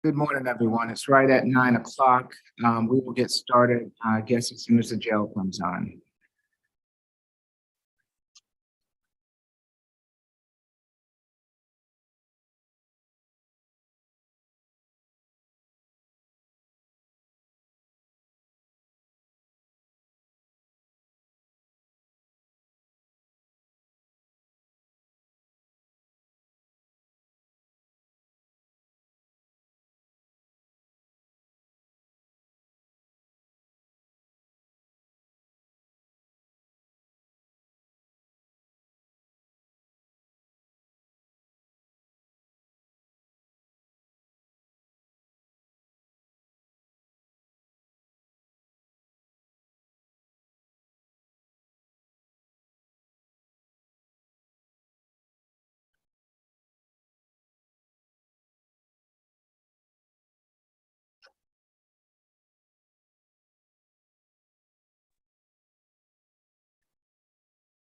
Good morning, everyone. It's right at 9 o'clock. We will get started, I guess, as soon as the jail comes on.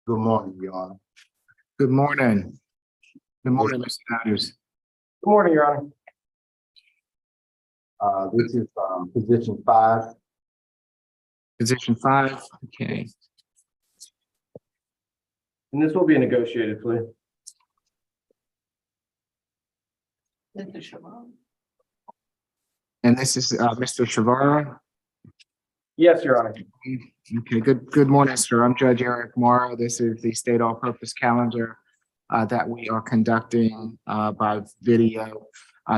Good morning, Your Honor. Good morning. Good morning, Mr. Sanders. Good morning, Your Honor. This is position 5. Position 5. Okay. And this will be a negotiated plea. And this is Mr. Shavara. Yes, Your Honor. Okay, good morning, sir. I'm Judge Eric Morrow. This is the state all-purpose calendar that we are conducting by video.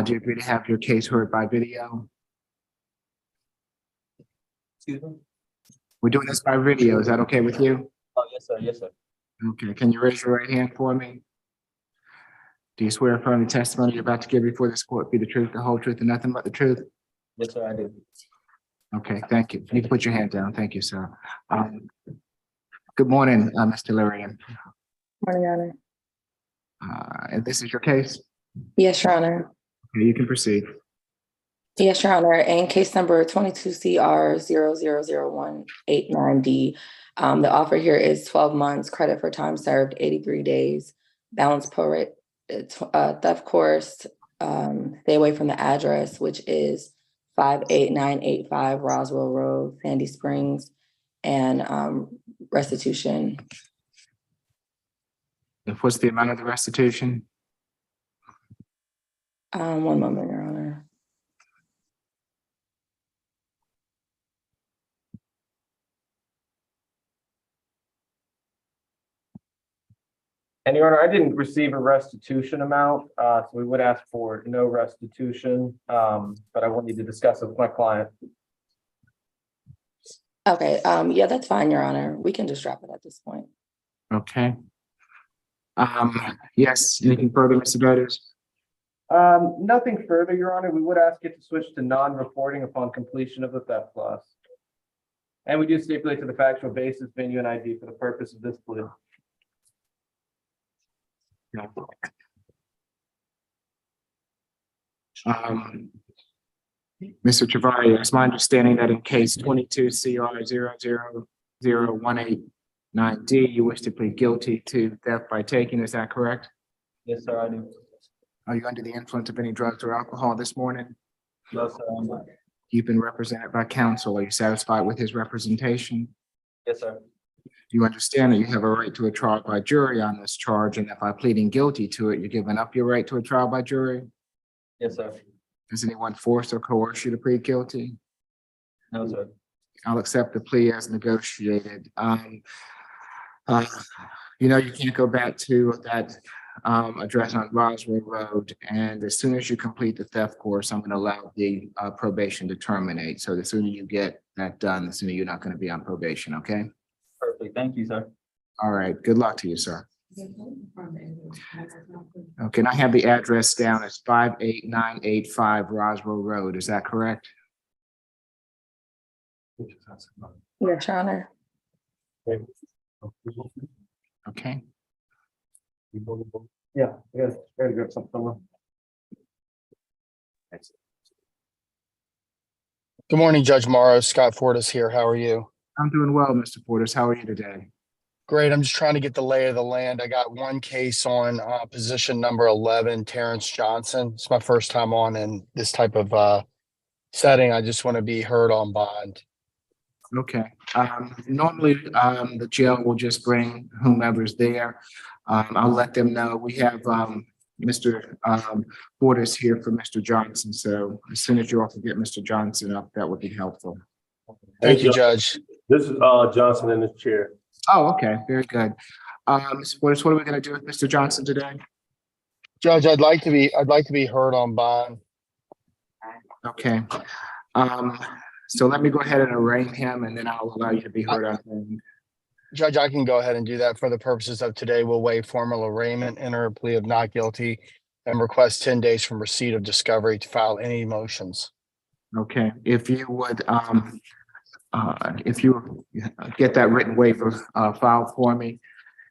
Do you agree to have your case heard by video? Excuse me? We're doing this by video. Is that okay with you? Oh, yes, sir. Yes, sir. Okay, can you raise your right hand for me? Do you swear affirm the testimony you're about to give before this court be the truth, the whole truth, and nothing but the truth? Yes, sir, I do. Okay, thank you. You can put your hand down. Thank you, sir. Good morning, Mr. Larian. Morning, Your Honor. And this is your case? Yes, Your Honor. Okay, you can proceed. Yes, Your Honor. In case number 22CR 000189D, the offer here is 12 months, credit for time served, 83 days, balance prorate, theft course, stay away from the address, which is 58985 Roswell Road, Sandy Springs, and restitution. And what's the amount of the restitution? One moment, Your Honor. And Your Honor, I didn't receive a restitution amount, so we would ask for no restitution, but I want you to discuss it with my client. Okay, yeah, that's fine, Your Honor. We can just drop it at this point. Okay. Yes, anything further, Mr. Voters? Nothing further, Your Honor. We would ask you to switch to non-reporting upon completion of the theft clause. And we do stipulate to the factual basis, venue, and ID for the purpose of this plea. No. Mr. Chavari, it's my understanding that in case 22CR 000189D, you wish to plead guilty to theft by taking, is that correct? Yes, sir, I do. Are you under the influence of any drugs or alcohol this morning? No, sir, I'm not. You've been represented by counsel. Are you satisfied with his representation? Yes, sir. You understand that you have a right to a trial by jury on this charge, and that by pleading guilty to it, you're giving up your right to a trial by jury? Yes, sir. Does anyone force or coerce you to plead guilty? No, sir. I'll accept the plea as negotiated. You know, you can't go back to that address on Roswell Road, and as soon as you complete the theft course, I'm going to allow the probation to terminate. So the sooner you get that done, the sooner you're not going to be on probation, okay? Perfect. Thank you, sir. All right, good luck to you, sir. Okay, and I have the address down as 58985 Roswell Road. Is that correct? Yes, Your Honor. Okay. Yeah, yes, very good. Something. Good morning, Judge Morrow. Scott Ford is here. How are you? I'm doing well, Mr. Portis. How are you today? Great. I'm just trying to get the lay of the land. I got one case on position number 11, Terrence Johnson. It's my first time on in this type of setting. I just want to be heard on bond. Okay, normally, the jail will just bring whomever's there. I'll let them know. We have, Mr. Borders here for Mr. Johnson, so as soon as you all can get Mr. Johnson up, that would be helpful. Thank you, Judge. This is Johnson in the chair. Oh, okay, very good. Mr. Borders, what are we gonna do with Mr. Johnson today? Judge, I'd like to be heard on bond. Okay, so let me go ahead and arraign him, and then I'll allow you to be heard on him. Judge, I can go ahead and do that for the purposes of today. We'll waive formal arraignment, enter a plea of not guilty, and request 10 days from receipt of discovery to file any motions. Okay, if you would, if you get that written waiver, filed for me.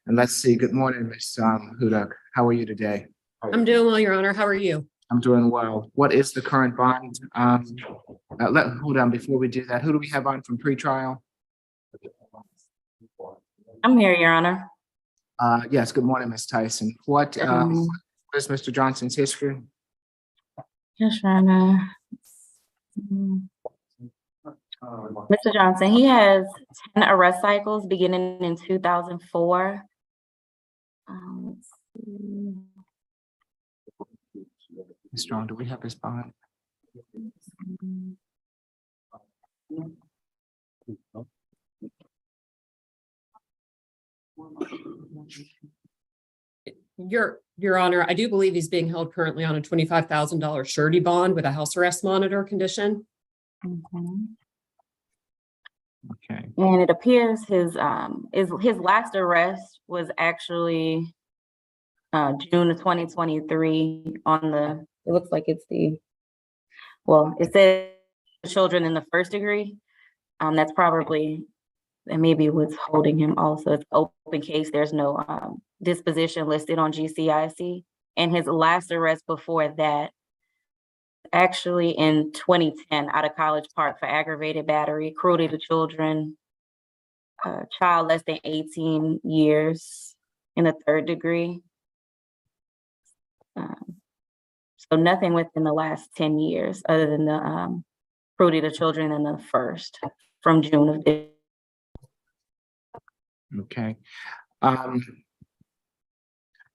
And let's see, good morning, Ms. Hudak. How are you today? I'm doing well, Your Honor. How are you? I'm doing well. What is the current bond? Hold on, before we do that, who do we have on from pretrial? I'm here, Your Honor. Yes, good morning, Ms. Tyson. What is Mr. Johnson's history? Yes, Your Honor. Mr. Johnson, he has 10 arrest cycles beginning in 2004. Let's see. Ms. Strong, do we have his bond? Your Honor, I do believe he's being held currently on a $25,000 surety bond with a house arrest monitor condition. Mhm. Okay, And it appears his last arrest was actually June of 2023 on the, it looks like it's well, it says children in the first degree. That's probably, and maybe what's holding him also. It's open case. There's no disposition listed on GCIC. And his last arrest before that, actually in 2010 out of College Park for aggravated battery, cruelty to children, child less than 18 years in the third degree. So nothing within the last 10 years other than the cruelty to children in the first from June of this. okay.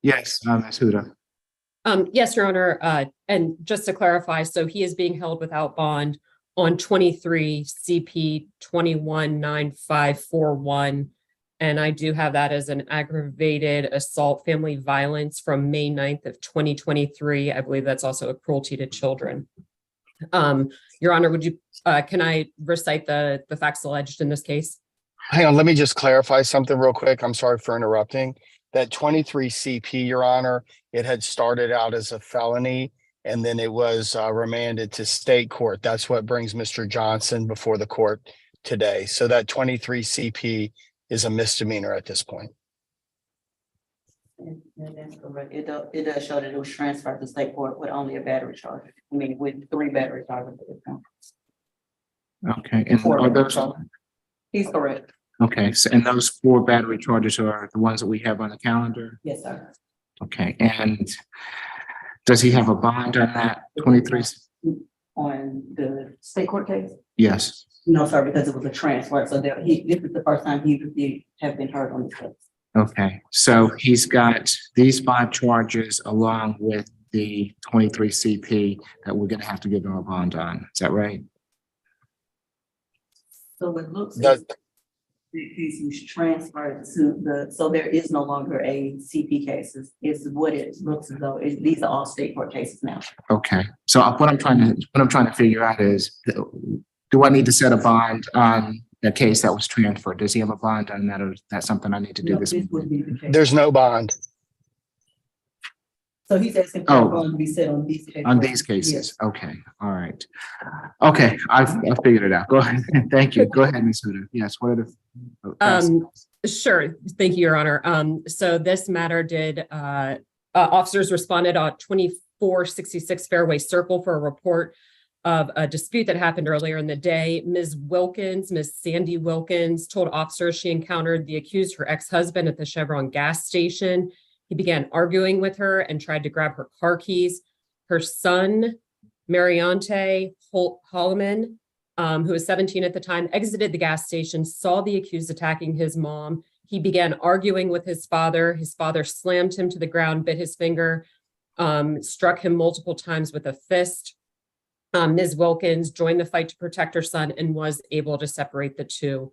Yes, Ms. Huda. Yes, Your Honor. And just to clarify, so he is being held without bond on 23 CP 219541. And I do have that as an aggravated assault family violence from May 9th of 2023. I believe that's also a cruelty to children. Your Honor, would you, can I recite the facts alleged in this case? Hang on, let me just clarify something real quick. I'm sorry for interrupting. That 23 CP, Your Honor, it had started out as a felony and then it was remanded to state court. That's what brings Mr. Johnson before the court today. So that 23 CP is a misdemeanor at this point. And that's correct. It does show that it was transferred to state court with only a battery charge. I mean, with 3 battery charges. Okay, and are those, He's correct. okay, so and those 4 battery charges are the ones that we have on the calendar? Yes, sir. Okay, and does he have a bond on that 23? On the state court case? Yes. No, sir, because it was a transfer. So that this is the first time he would have been heard on this case. Okay, so he's got these 5 charges along with the 23 CP that we're gonna have to give him a bond on. Is that right? So it looks Does- like the case was transferred to so there is no longer a CP cases. It's what it looks as though these are all state court cases now. Okay, so what I'm trying to figure out is, do I need to set a bond on the case that was transferred? Does he have a bond on that, or is that something I need to do No, this? this would be the case. There's no bond. So he's asking Oh. for going to be set on these cases. On these cases, okay, all right. Okay, I figured it out. Go ahead. Thank you. Go ahead, Ms. Huda. Yes, what are the? Sure. Thank you, Your Honor. So this matter did, officers responded on 2466 Fairway Circle for a report of a dispute that happened earlier in the day. Ms. Sandy Wilkins, told officers she encountered the accused, her ex-husband, at the Chevron gas station. He began arguing with her and tried to grab her car keys. Her son, Mariante Holloman, who was 17 at the time, exited the gas station, saw the accused attacking his mom. He began arguing with his father. His father slammed him to the ground, bit his finger, struck him multiple times with a fist. Ms. Wilkins joined the fight to protect her son and was able to separate the two.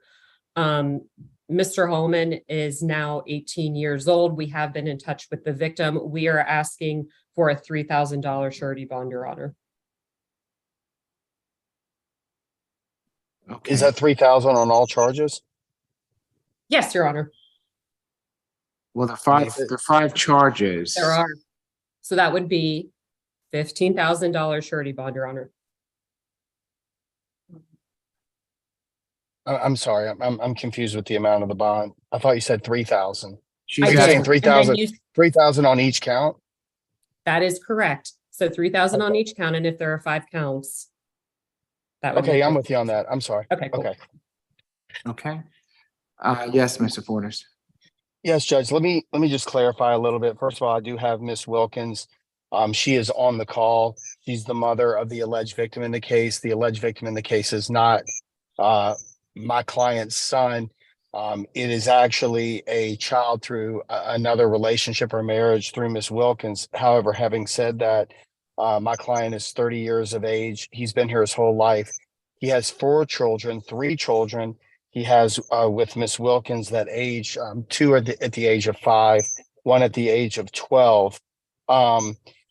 Mr. Holman is now 18 years old. We have been in touch with the victim. We are asking for a $3,000 surety bond, Your Honor. Okay. Is that 3,000 on all charges? Yes, Your Honor, Well, the five charges. there are. So that would be $15,000 surety bond, Your Honor. I'm sorry, I'm confused with the amount of the bond. I thought you said 3,000. She's I You're did. saying asking, 3,000, And then you- 3,000 on each count? That is correct. So 3,000 on each count, and if there are 5 counts, that would be Okay, I'm with you on that. I'm sorry. Okay, cool. Okay. okay. Yes, Mr. Fortis. Yes, Judge, let me just clarify a little bit. First of all, I do have Miss Wilkins. She is on the call. She's the mother of the alleged victim in the case. The alleged victim in the case is not my client's son. It is actually a child through another relationship or marriage through Miss Wilkins. However, having said that, my client is 30 years of age. He's been here his whole life. He has 4 children, 3 children. He has with Miss Wilkins that age, 2 at the age of 5, 1 at the age of 12.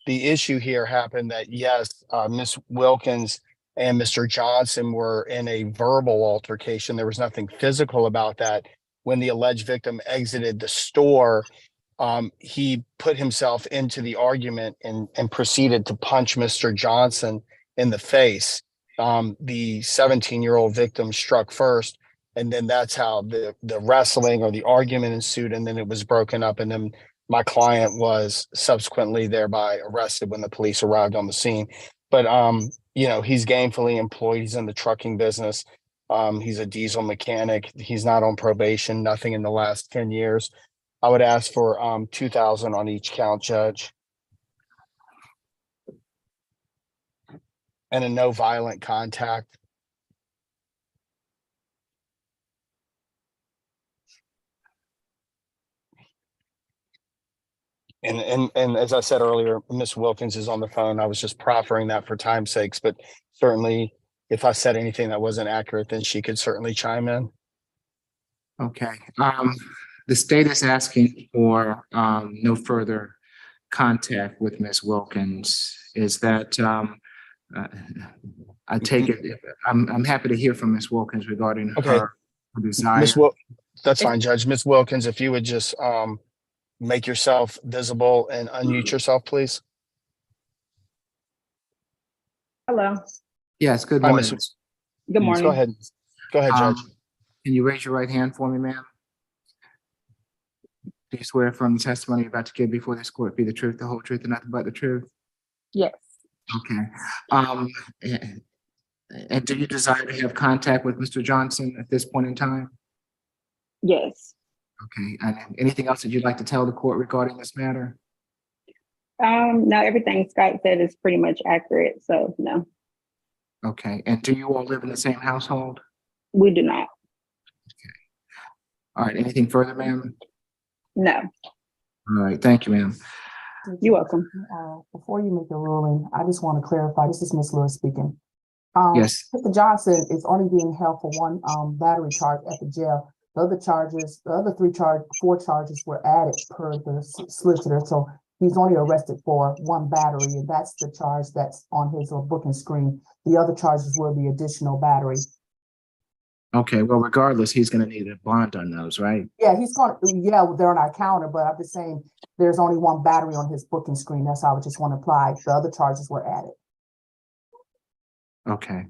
The issue here happened that yes, Miss Wilkins and Mr. Johnson were in a verbal altercation. There was nothing physical about that. When the alleged victim exited the store, he put himself into the argument and proceeded to punch Mr. Johnson in the face. The 17-year-old victim struck first, and then that's how the wrestling or the argument ensued, and then it was broken up, and then my client was subsequently thereby arrested when the police arrived on the scene. But you know, he's gainfully employed. He's in the trucking business. He's a diesel mechanic. He's not on probation, nothing in the last 10 years. I would ask for 2,000 on each count, Judge. And a no violent contact. And as I said earlier, Miss Wilkins is on the phone. I was just proffering that for time's sakes, but certainly if I said anything that wasn't accurate, then she could certainly chime in. Okay, the state is asking for no further contact with Ms. Wilkins. Is that I take it, I'm happy to hear from Ms. Wilkins regarding Okay. her desire. That's fine, Judge. Miss Wilkins, if you would just make yourself visible and unmute yourself, please. Hello, Yes, good Hi, morning. Ms. good morning. Go ahead. Go ahead, Judge. Can you raise your right hand for me, ma'am? Do you swear from the testimony you're about to give before this court be the truth, the whole truth, and nothing but the truth? Yes, Okay. And do you desire to have contact with Mr. Johnson at this point in time? yes. Okay, and anything else that you'd like to tell the court regarding this matter? No, everything Scott said is pretty much accurate, so no, Okay, and do you all live in the same household? we do not. All right, anything further, ma'am? No, All right, thank you, ma'am. you're welcome. Before you make a ruling, I just want to clarify, this is Ms. Lewis speaking. Yes. Mr. Johnson is only being held for one battery charge at the jail. The other 4 charges were added per the solicitor, so he's only arrested for 1 battery, and that's the charge that's on his booking screen. The other charges will be additional battery. Okay, well, regardless, he's gonna need a bond on those, right? Yeah, they're on our counter, but I'm just saying there's only 1 battery on his booking screen. That's how I just want to apply. The other charges were added. Okay.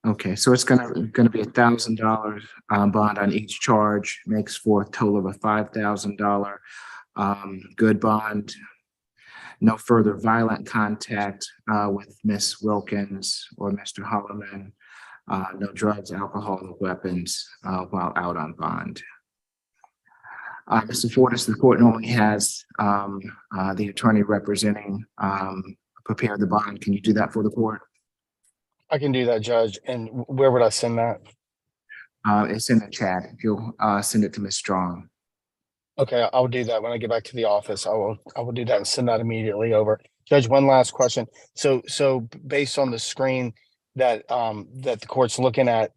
Okay, so it's gonna be $1,000 bond on each charge, makes for a total of a $5,000 good bond. No further violent contact with Miss Wilkins or Mr. Holloman. No drugs, alcohol, or weapons while out on bond. Mr. Fortis, the court normally has the attorney representing prepare the bond. Can you do that for the court? I can do that, Judge. And where would I send that? It's in the chat. If you'll send it to Ms. Strong. Okay, I'll do that when I get back to the office. I will do that and send that immediately over. Judge, one last question. So based on the screen that that the court's looking at,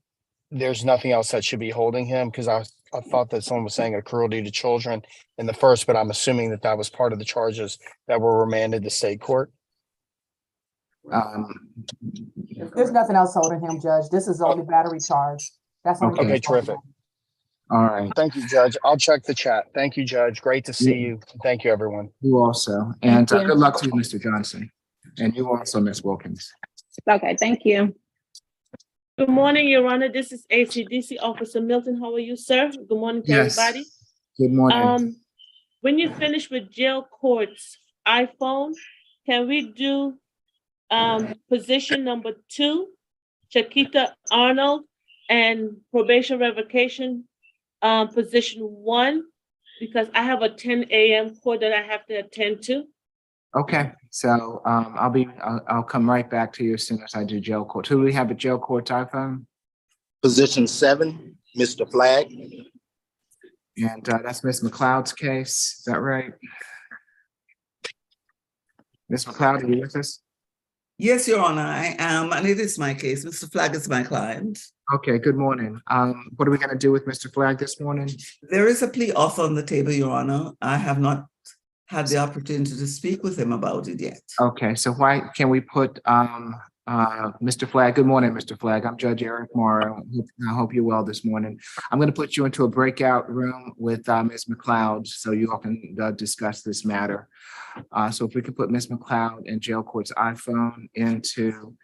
there's nothing else that should be holding him? Because I thought that someone was saying a cruelty to children in the first, but I'm assuming that that was part of the charges that were remanded to state court. There's nothing else holding him, Judge. This is the only battery charge. That's only Okay. Okay, terrific. All right. Thank you, Judge. I'll check the chat. Thank you, Judge. Great to see you. Thank you, everyone. You also, and Thank you. good luck to you, Mr. Johnson, and you also, Ms. Wilkins. Okay, thank you. Good morning, Your Honor. This is ACDC Officer Milton. How are you, sir? Good morning to Yes. everybody. Good morning. When you finish with jail court's iPhone, can we do position number 2, Chiquita Arnold, and probation revocation position 1, because I have a 10 a.m. court that I have to attend to. Okay, so I'll come right back to you as soon as I do jail court. Who do we have at jail court iPhone? Position 7, Mr. Flagg. And that's Ms. McLeod's case. Is that right? Ms. McLeod, are you with us? Yes, Your Honor, I am, and it is my case. Mr. Flagg is my client. Okay, good morning. What are we gonna do with Mr. Flagg this morning? There is a plea offer on the table, Your Honor. I have not had the opportunity to speak with him about it yet. Okay, so why can we put Mr. Flagg? Good morning, Mr. Flagg. I'm Judge Eric Morrow. I hope you're well this morning. I'm going to put you into a breakout room with Ms. McLeod so you all can discuss this matter. So if we could put Ms. McLeod and jail court's iPhone into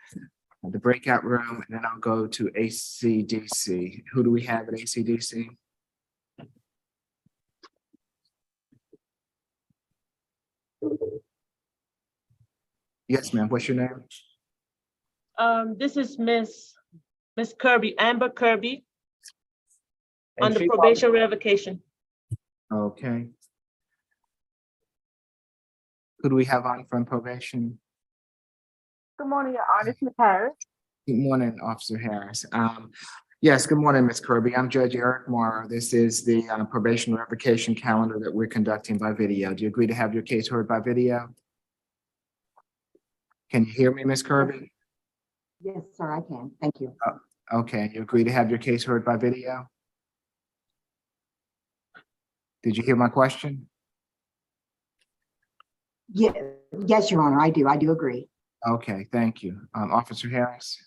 the breakout room, and then I'll go to ACDC. Who do we have at ACDC? Yes, ma'am. What's your name? This is Miss Kirby, Amber Kirby, on And the she- probation revocation. Okay. Who do we have on from probation? Good morning, Your Honor. Ms. Harris. Good morning, Officer Harris. Yes, good morning, Ms. Kirby. I'm Judge Eric Morrow. This is the probation revocation calendar that we're conducting by video. Do you agree to have your case heard by video? Can you hear me, Ms. Kirby? Yes, sir, I can. Thank you. Okay, you agree to have your case heard by video? Did you hear my question? Yes, Your Honor, I do. I do agree. Okay, thank you. Officer Harris?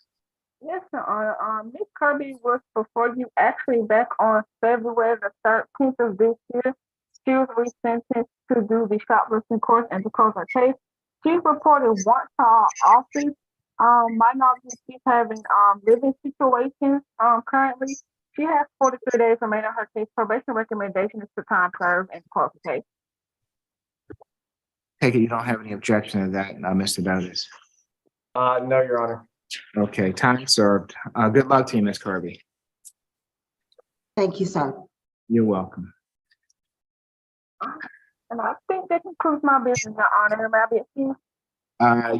Yes, Your Honor. Ms. Kirby was before you actually back on February the 13th of this year. She was resentenced to do the shoplifting course and to close her case. She's reported once to our office. My knowledge is she's having living situations currently. She has 43 days remaining on her case. Probation recommendation is to time served and close the case. Take it you don't have any objection to that, Mr. Dotis? No, Your Honor. Okay, time served. Good luck to you, Ms. Kirby. Thank you, sir. You're welcome. And I think that concludes my business, Your Honor. May I be excused?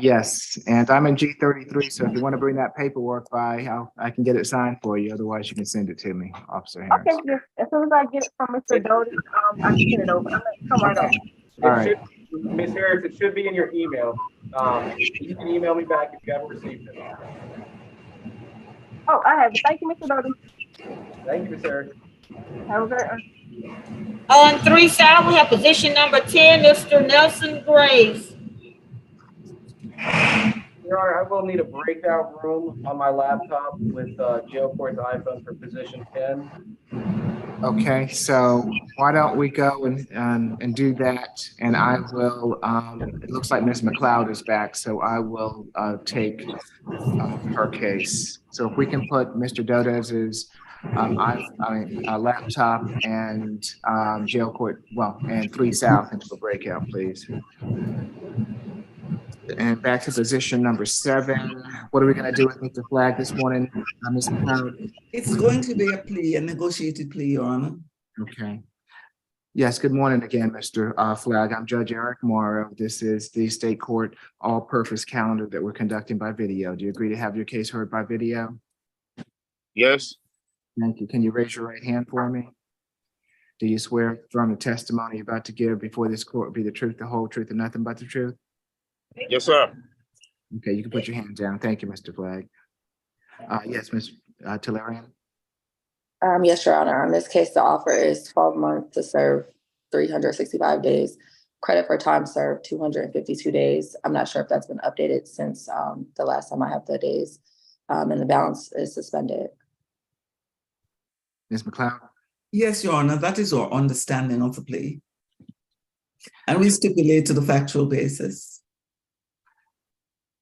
Yes, and I'm in G33, so if you want to bring that paperwork by, I can get it signed for you. Otherwise, you can send it to me, Officer Harris. Okay, yes. As soon as I get it from Mr. Doty, I can send it over. I'm gonna come right over. All right. Ms. Harris, it should be in your email. You can email me back if you haven't received it. Oh, I have it. Thank you, Mr. Doty. Thank you, Ms. Harris. Have a great one. On 3 South, we have position number 10, Mr. Nelson Graves. Your Honor, I will need a breakout room on my laptop with jail court's iPhone for position 10. Okay, so why don't we go and do that? And I will, it looks like Ms. McLeod is back, so I will take her case. So if we can put Mr. Dodez's laptop and jail court, well, and 3 South into a breakout, please. And back to position number 7. What are we gonna do with Mr. Flagg this morning, Ms. McLeod? It's going to be a plea, a negotiated plea, Your Honor. Okay. Yes, good morning again, Mr. Flagg. I'm Judge Eric Morrow. This is the state court all-purpose calendar that we're conducting by video. Do you agree to have your case heard by video? Yes. Thank you. Can you raise your right hand for me? Do you swear from the testimony you're about to give before this court be the truth, the whole truth, and nothing but the truth? Yes, sir. Okay, you can put your hand down. Thank you, Mr. Flagg. Yes, Ms. Tellerian? Yes, Your Honor. On this case, the offer is 12 months to serve 365 days. Credit for time served 252 days. I'm not sure if that's been updated since the last time I have the days. And the balance is suspended. Ms. McLeod? Yes, Your Honor, that is our understanding of the plea. And we stipulate to the factual basis.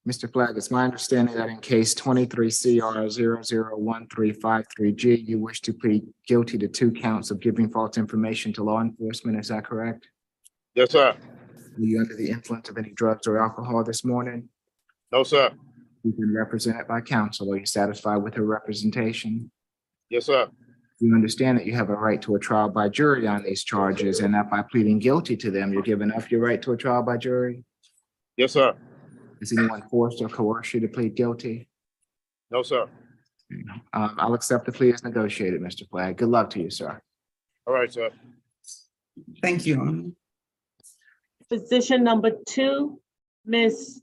Mr. Flagg, it's my understanding that in case 23 CR 001353G, you wish to plead guilty to 2 counts of giving false information to law enforcement. Is that correct? Yes, sir. Were you under the influence of any drugs or alcohol this morning? No, sir. You've been represented by counsel. Are you satisfied with her representation? Yes, sir. You understand that you have a right to a trial by jury on these charges, and that by pleading guilty to them, you're giving up your right to a trial by jury? Yes, sir. Has anyone forced or coerced you to plead guilty? No, sir. I'll accept the plea as negotiated, Mr. Flagg. Good luck to you, sir. All right, sir. Thank you, Your Honor. Position number 2, Ms.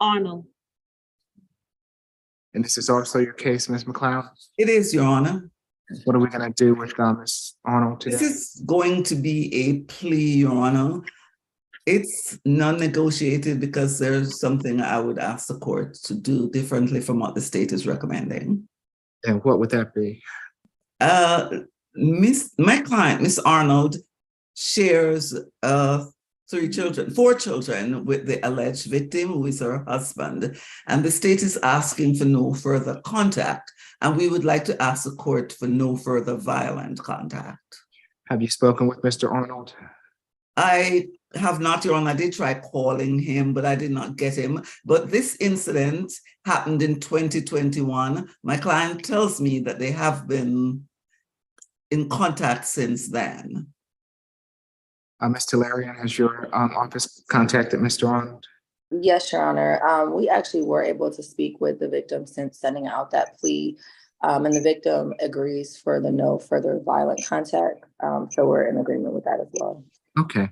Arnold. And this is also your case, Ms. McLeod? It is, Your Honor. What are we gonna do with Ms. Arnold today? This is going to be a plea, Your Honor. It's non-negotiated because there's something I would ask the court to do differently from what the state is recommending. And what would that be? My client, Miss Arnold, shares 4 children with the alleged victim, who is her husband, and the state is asking for no further contact. And we would like to ask the court for no further violent contact. Have you spoken with Mr. Arnold? I have not, Your Honor. I did try calling him, but I did not get him. But this incident happened in 2021. My client tells me that they have been in contact since then. Ms. Tellerian, has your office contacted Mr. Arnold? Yes, Your Honor. We actually were able to speak with the victim since sending out that plea. And the victim agrees for the no further violent contact. So we're in agreement with that as well. Okay.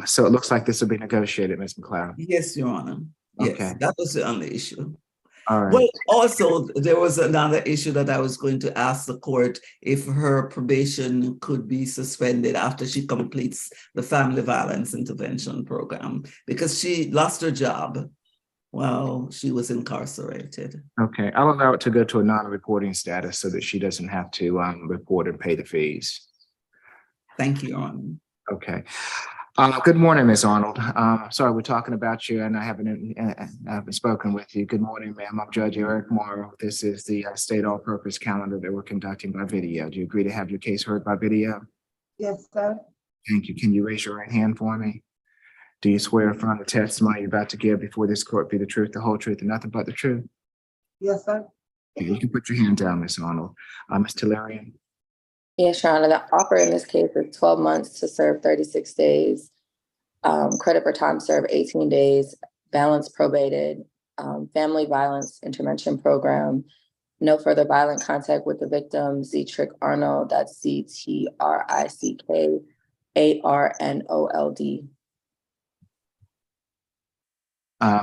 So it looks like this will be negotiated, Ms. McLeod. Yes, Your Honor. Yes, Okay. that was the only issue. All right. Well, also, there was another issue that I was going to ask the court if her probation could be suspended after she completes the family violence intervention program, because she lost her job while she was incarcerated. Okay, I'll allow it to go to a non-reporting status so that she doesn't have to report and pay the fees. Thank you, Your Honor. Okay. Good morning, Ms. Arnold. Sorry, we're talking about you and I haven't spoken with you. Good morning, ma'am. I'm Judge Eric Morrow. This is the state all-purpose calendar that we're conducting by video. Do you agree to have your case heard by video? Yes, sir. Thank you. Can you raise your right hand for me? Do you swear affirm the testimony you're about to give before this court be the truth, the whole truth, and nothing but the truth? Yes, sir. Okay, you can put your hand down, Ms. Arnold. Ms. Tellerian? Yes, Your Honor. The offer in this case is 12 months to serve 36 days. Credit for time served 18 days, balance probated, family violence intervention program, no further violent contact with the victim, Zetrick Arnold, that's ZTRICK-ARNOLD.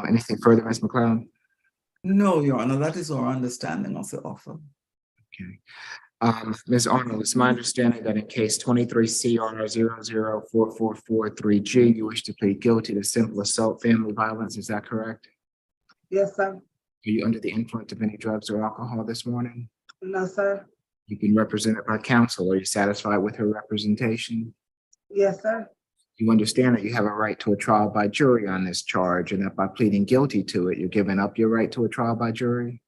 Anything further, Ms. McLeod? No, Your Honor, that is our understanding of the offer. Okay. Ms. Arnold, it's my understanding that in case 23 CR 004443G, you wish to plead guilty to simple assault, family violence. Is that correct? Yes, sir. Are you under the influence of any drugs or alcohol this morning? No, sir. You've been represented by counsel. Are you satisfied with her representation? Yes, sir. You understand that you have a right to a trial by jury on this charge, and that by pleading guilty to it, you're giving up your right to a trial by jury?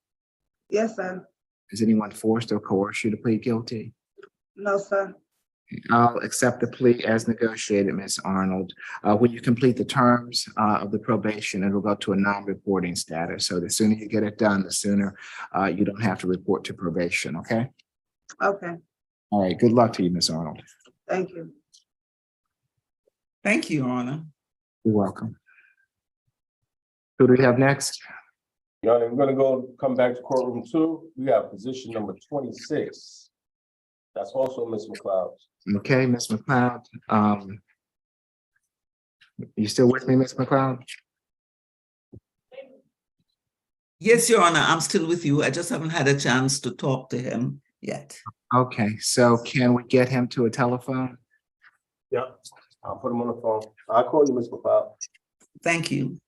Yes, sir. Has anyone forced or coerced you to plead guilty? No, sir. I'll accept the plea as negotiated, Ms. Arnold. When you complete the terms of the probation, it'll go to a non-reporting status. So the sooner you get it done, the sooner you don't have to report to probation, okay? Okay, All right, good luck to you, Ms. Arnold. thank you. Thank you, Your Honor. You're welcome. Who do we have next? Your Honor, we're gonna come back to courtroom 2. We have position number 26. That's also Ms. McLeod. Okay, Ms. McLeod. You still with me, Ms. McLeod? Yes, Your Honor, I'm still with you. I just haven't had a chance to talk to him yet. Okay, so can we get him to a telephone? Yeah, I'll put him on the phone. I'll call you, Ms. McLeod. Thank you.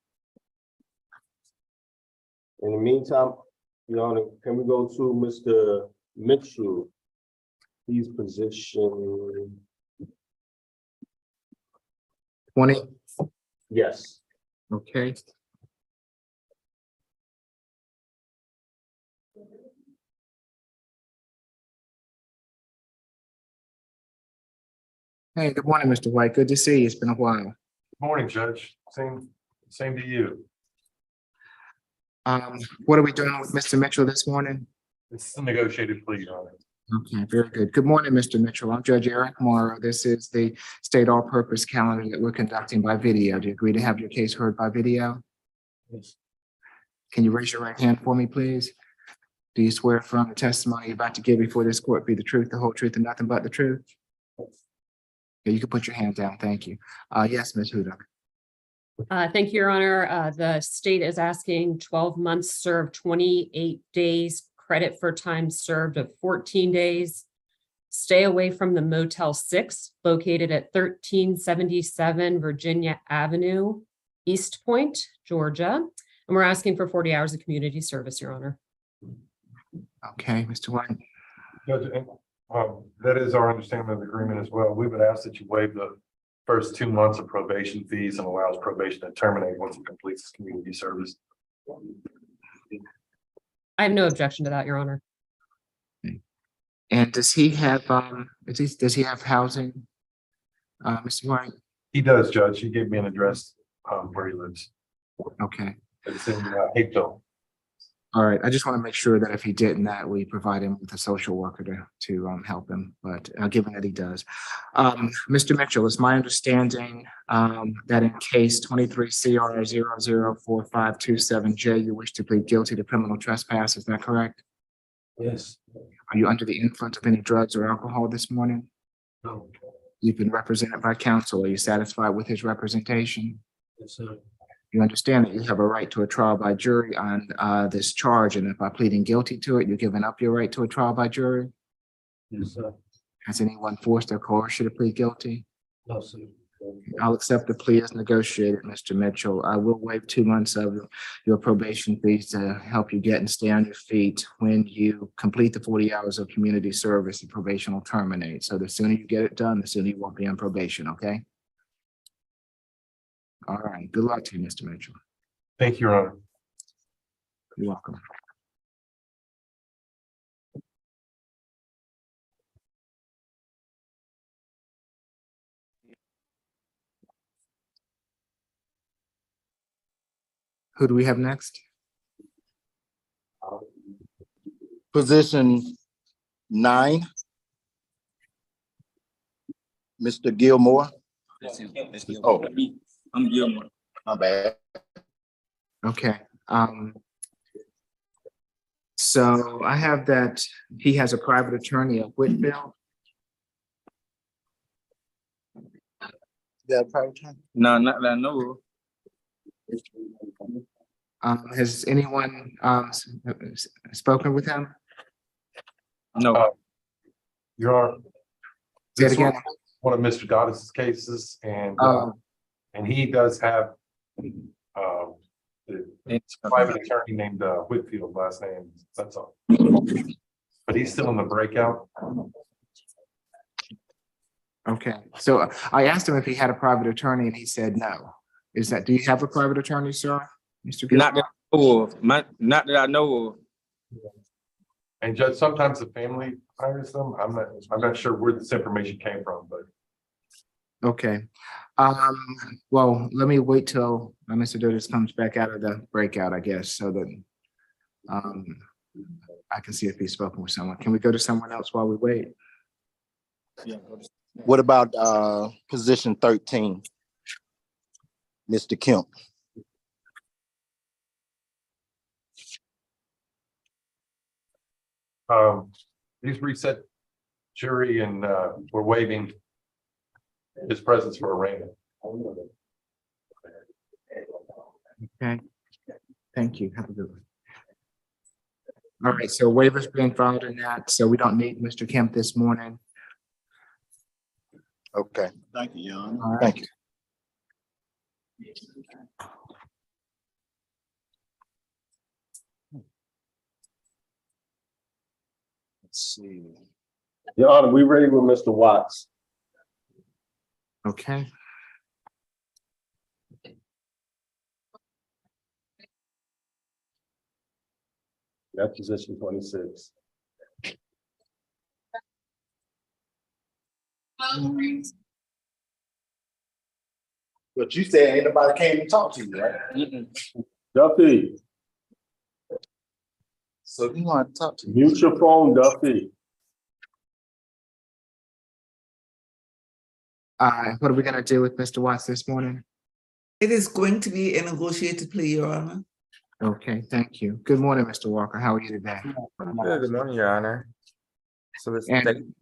In the meantime, Your Honor, can we go to Mr. Mitchell? He's position, 20? yes. Okay. Hey, good morning, Mr. White. Good to see you. It's been a while. Morning, Judge. Same to you. What are we doing with Mr. Mitchell this morning? It's a negotiated plea, Your Honor. Okay, very good. Good morning, Mr. Mitchell. I'm Judge Eric Morrow. This is the state all-purpose calendar that we're conducting by video. Do you agree to have your case heard by video? Yes. Can you raise your right hand for me, please? Do you swear from the testimony you're about to give before this court be the truth, the whole truth, and nothing but the truth? Yeah, you can put your hand down. Thank you. Yes, Ms. Hudak. Thank you, Your Honor. The state is asking 12 months served, 28 days, credit for time served of 14 days. Stay away from the Motel 6 located at 1377 Virginia Avenue, East Point, Georgia. And we're asking for 40 hours of community service, Your Honor. Okay, Mr. White. Judge, that is our understanding of the agreement as well. We would ask that you waive the first 2 months of probation fees and allows probation to terminate once it completes its community service. I have no objection to that, Your Honor. And does he have, does he have housing? Mr. White? He does, Judge. He gave me an address where he lives. Okay. It's in Hapeville. All right. I just want to make sure that if he didn't, that we provide him with a social worker to help him, but given that he does. Mr. Mitchell, it's my understanding that in case 23 CR 004527J, you wish to plead guilty to criminal trespass. Is that correct? Yes. Are you under the influence of any drugs or alcohol this morning? No. You've been represented by counsel. Are you satisfied with his representation? Yes, sir. You understand that you have a right to a trial by jury on this charge, and if by pleading guilty to it, you're giving up your right to a trial by jury? Yes, sir. Has anyone forced or coerced you to plead guilty? No, sir. I'll accept the plea as negotiated, Mr. Mitchell. I will waive 2 months of your probation fees to help you get and stay on your feet. When you complete the 40 hours of community service, the probation will terminate. So the sooner you get it done, the sooner you won't be on probation, okay? All right, good luck to you, Mr. Mitchell. Thank you, Your Honor. You're welcome. Who do we have next? Position 9. Mr. Gilmore. Oh, I'm Gilmore. My bad. Okay. So I have that he has a private attorney at Whitfield. That private attorney? No, not that I know of. Has anyone spoken with him? No. Your Honor. Say it This again. one of Mr. Goddard's cases, and he does have the private attorney named Whitfield, last name. That's all. But he's still in the breakout. Okay, so I asked him if he had a private attorney and he said no. Do you have a private attorney, sir? Mr. Not Gilmore? that I know of. Not that I know of. And Judge, sometimes the family hires them. I'm not sure where this information came from, but Okay. Well, let me wait till Mr. Dirtis comes back out of the breakout, I guess, so that I can see if he's spoken with someone. Can we go to someone else while we wait? What about position 13? Mr. Kemp. These reset jury and we're waiving his presence for arraignment. Okay, thank you. Have a good one. All right, so waivers being filed in that, so we don't need Mr. Kemp this morning. Okay. Thank you, Your Honor. All right. Thank you. Let's see. Your Honor, we ready with Mr. Watts. Okay. That's position 26. But you said ain't nobody came to talk to you, right? Duffy, So you want to talk to me? mute your phone, Duffy. What are we gonna do with Mr. Watts this morning? It is going to be a negotiated plea, Your Honor. Okay, thank you. Good morning, Mr. Walker. How are you today? Good morning, Your Honor. So this, And- thank you.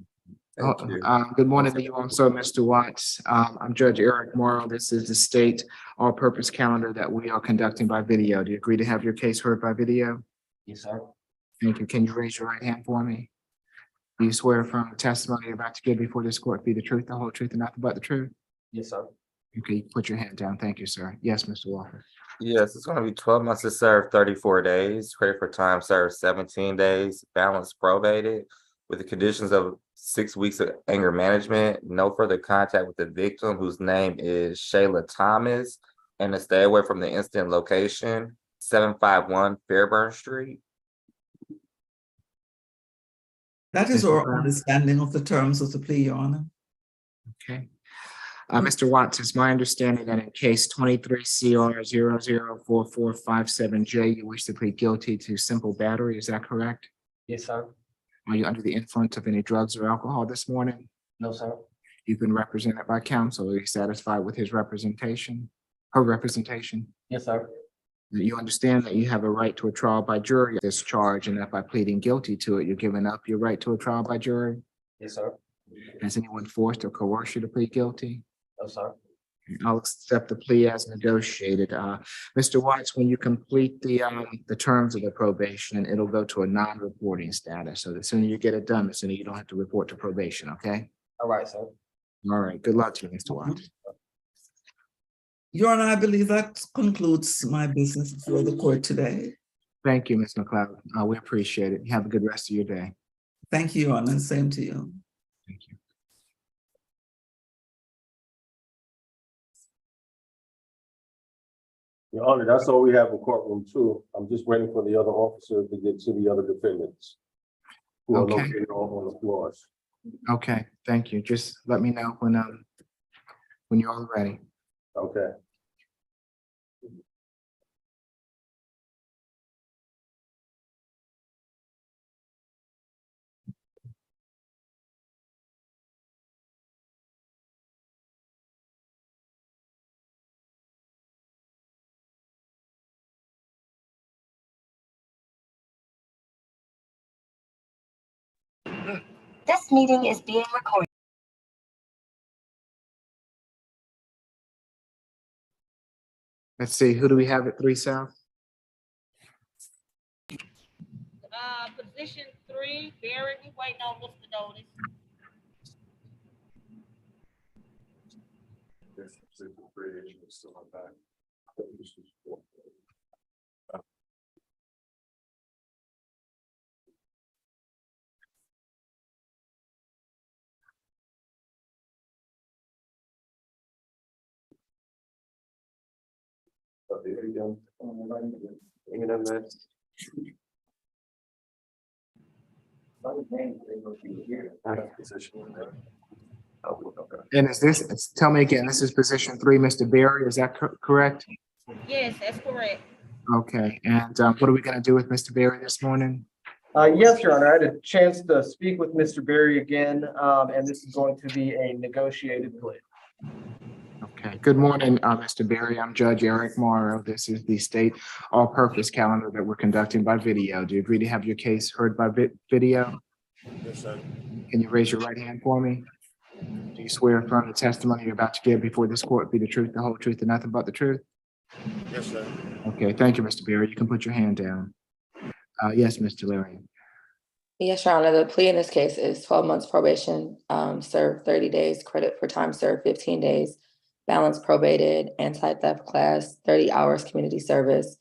Good morning to you also, Mr. Watts. I'm Judge Eric Morrow. This is the state all-purpose calendar that we are conducting by video. Do you agree to have your case heard by video? Yes, sir. Thank you. Can you raise your right hand for me? Do you swear from the testimony you're about to give before this court be the truth, the whole truth, and nothing but the truth? Yes, sir. Okay, put your hand down. Thank you, sir. Yes, Mr. Walker. Yes, it's gonna be 12 months to serve, 34 days, credit for time served 17 days, balance probated with the conditions of 6 weeks of anger management, no further contact with the victim whose name is Shayla Thomas, and to stay away from the incident location, 751 Fairburn Street. That is Mr. our Brown. understanding of the terms of the plea, Your Honor. Okay. Mr. Watts, it's my understanding that in case 23 CR 004457J, you wish to plead guilty to simple battery. Is that correct? Yes, sir. Are you under the influence of any drugs or alcohol this morning? No, sir. You've been represented by counsel. Are you satisfied with his representation? Her representation? Yes, sir. You understand that you have a right to a trial by jury of this charge, and that by pleading guilty to it, you're giving up your right to a trial by jury? Yes, sir. Has anyone forced or coerced you to plead guilty? No, sir. I'll accept the plea as negotiated. Mr. Watts, when you complete the terms of the probation, it'll go to a non-reporting status. So the sooner you get it done, the sooner you don't have to report to probation, okay? All right, sir. All right, good luck to you, Mr. Watts. Your Honor, I believe that concludes my business before the court today. Thank you, Ms. McLeod. We appreciate it. Have a good rest of your day. Thank you, Your Honor, and same to you. Thank you. Your Honor, that's all we have in courtroom 2. I'm just waiting for the other officers to get to the other defendants who are Okay. located on the floors. Okay, thank you. Just let me know when you're all ready. Okay. This meeting is being recorded. Let's see, who do we have at 3 South? Position 3, Barrett, we waiting on Mr. Notice. And is this, tell me again, this is position 3, Mr. Berry, is that correct? Yes, that's correct. Okay, and what are we gonna do with Mr. Berry this morning? Yes, Your Honor, I had a chance to speak with Mr. Berry again, and this is going to be a negotiated plea. Okay, good morning, Mr. Berry. I'm Judge Eric Morrow. This is the state all-purpose calendar that we're conducting by video. Do you agree to have your case heard by video? Yes, sir. Can you raise your right hand for me? Do you swear or affirm the testimony you're about to give before this court be the truth, the whole truth, and nothing but the truth? Yes, sir. Okay, thank you, Mr. Berry. You can put your hand down. Yes, Mr. Leary. Yes, Your Honor, the plea in this case is 12 months probation, served 30 days, credit for time served 15 days, balance probated, anti-theft class, 30 hours community service.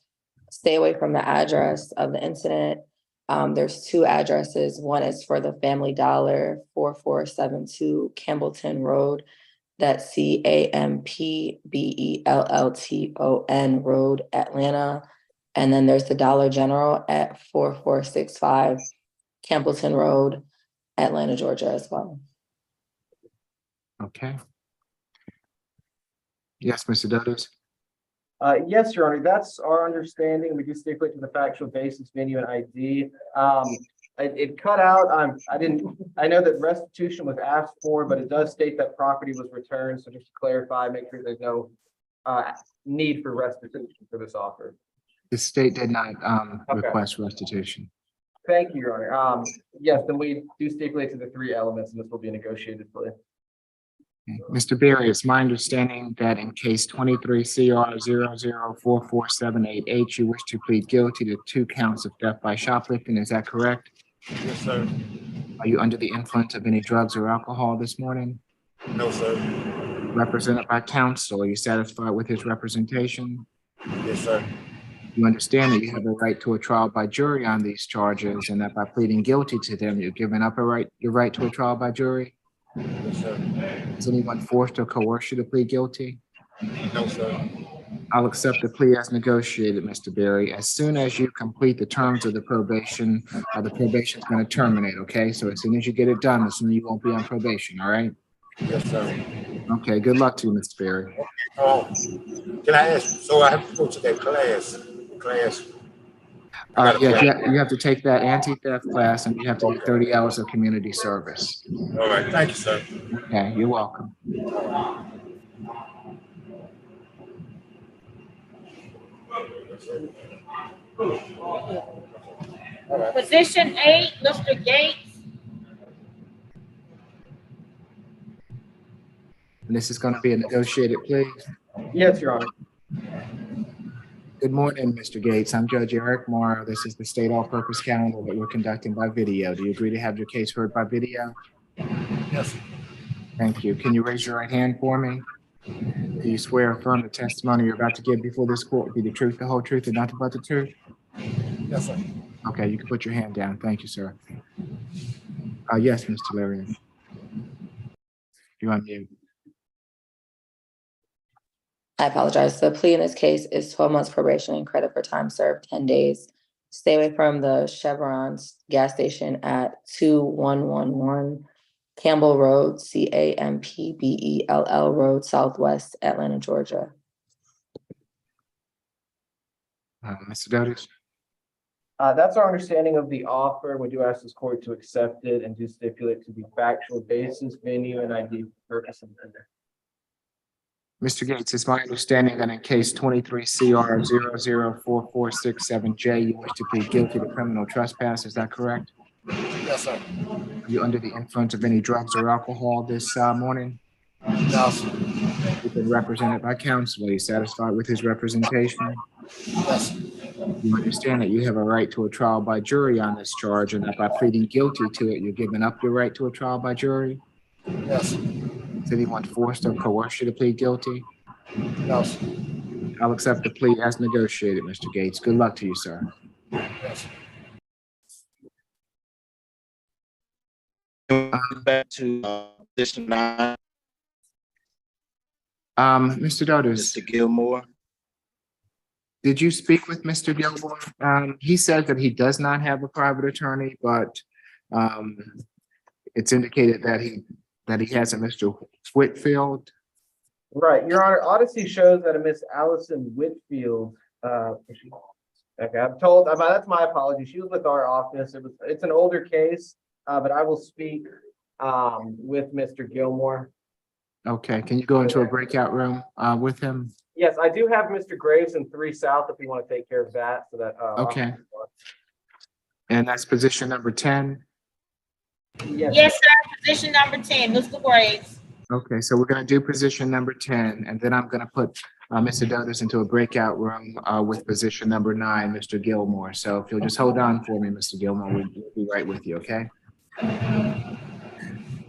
Stay away from the address of the incident. There's 2 addresses. One is for the Family Dollar, 4472 Campbellton Road. That's CAMPBELLTON Road, Atlanta. And then there's the Dollar General at 4465 Campbellton Road, Atlanta, Georgia as well. Okay. Yes, Mr. Dodos. Yes, Your Honor, that's our understanding. We do stipulate to the factual basis, venue, and ID. It cut out, I know that restitution was asked for, but it does state that property was returned. So just to clarify, make sure there's no need for restitution for this offer. The state did not Okay. request restitution. Thank you, Your Honor. Yes, then we do stipulate to the 3 elements, and this will be a negotiated plea. Okay. Mr. Berry, it's my understanding that in case 23 CR 004478H, you wish to plead guilty to 2 counts of theft by shoplifting. Is that correct? Yes, sir. Are you under the influence of any drugs or alcohol this morning? No, sir. Represented by counsel, are you satisfied with his representation? Yes, sir. You understand that you have a right to a trial by jury on these charges, and that by pleading guilty to them, you're giving up your right to a trial by jury? Yes, sir. Has anyone forced or coerced you to plead guilty? No, sir. I'll accept the plea as negotiated, Mr. Berry. As soon as you complete the terms of the probation is going to terminate, okay? So as soon as you get it done, as soon as you won't be on probation, all right? Yes, sir. Okay, good luck to you, Mr. Berry. Can I ask, so I have to go to that class? Yeah, you have to take that anti-theft class, and you have to do 30 hours of community service. All right, thank you, sir. Okay, you're welcome. Position 8, Mr. Gates. And this is going to be a negotiated plea. Yes, Your Honor. Good morning, Mr. Gates. I'm Judge Eric Morrow. This is the state all-purpose calendar that we're conducting by video. Do you agree to have your case heard by video? Yes. Thank you. Can you raise your right hand for me? Do you swear or affirm the testimony you're about to give before this court will be the truth, the whole truth, and nothing but the truth? Yes, sir. Okay, you can put your hand down. Thank you, sir. Yes, Mr. Larian. You're on mute. I apologize. The plea in this case is 12 months probation and credit for time served 10 days. Stay away from the Chevron's gas station at 2111 Campbell Road, CAMPBELL Road, Southwest Atlanta, Georgia. Mr. Dotis? That's our understanding of the offer. We do ask this court to accept it and do stipulate to the factual basis, venue, and ID purpose of offender. Mr. Gates, it's my understanding that in case 23 CR 004467J, you wish to plead guilty to criminal trespass. Is that correct? Yes, sir. Are you under the influence of any drugs or alcohol this morning? No, sir. You've been represented by counsel. Are you satisfied with his representation? Yes, sir. You understand that you have a right to a trial by jury on this charge, and that by pleading guilty to it, you're giving up your right to a trial by jury? Yes, sir. Has anyone forced or coerced you to plead guilty? No, sir. I'll accept the plea as negotiated, Mr. Gates. Good luck to you, sir. Yes, sir. Back to position 9. Mr. Dotis. Mr. Gilmore. Did you speak with Mr. Gilmore? He said that he does not have a private attorney, but it's indicated that he has a Mr. Whitfield. Right, Your Honor, Odyssey shows that a Miss Allison Whitfield, okay, I'm told, that's my apology. She was with our office. It's an older case, but I will speak with Mr. Gilmore. Okay, can you go into a breakout room with him? Yes, I do have Mr. Graves in 3 South if you want to take care of that, so that. Okay. And that's position number 10. Yes, sir. Position number 10, Mr. Graves. Okay, so we're gonna do position number 10, and then I'm gonna put Mr. Douglas into a breakout room with position number 9, Mr. Gilmore. So if you'll just hold on for me, Mr. Gilmore, we'll be right with you, okay?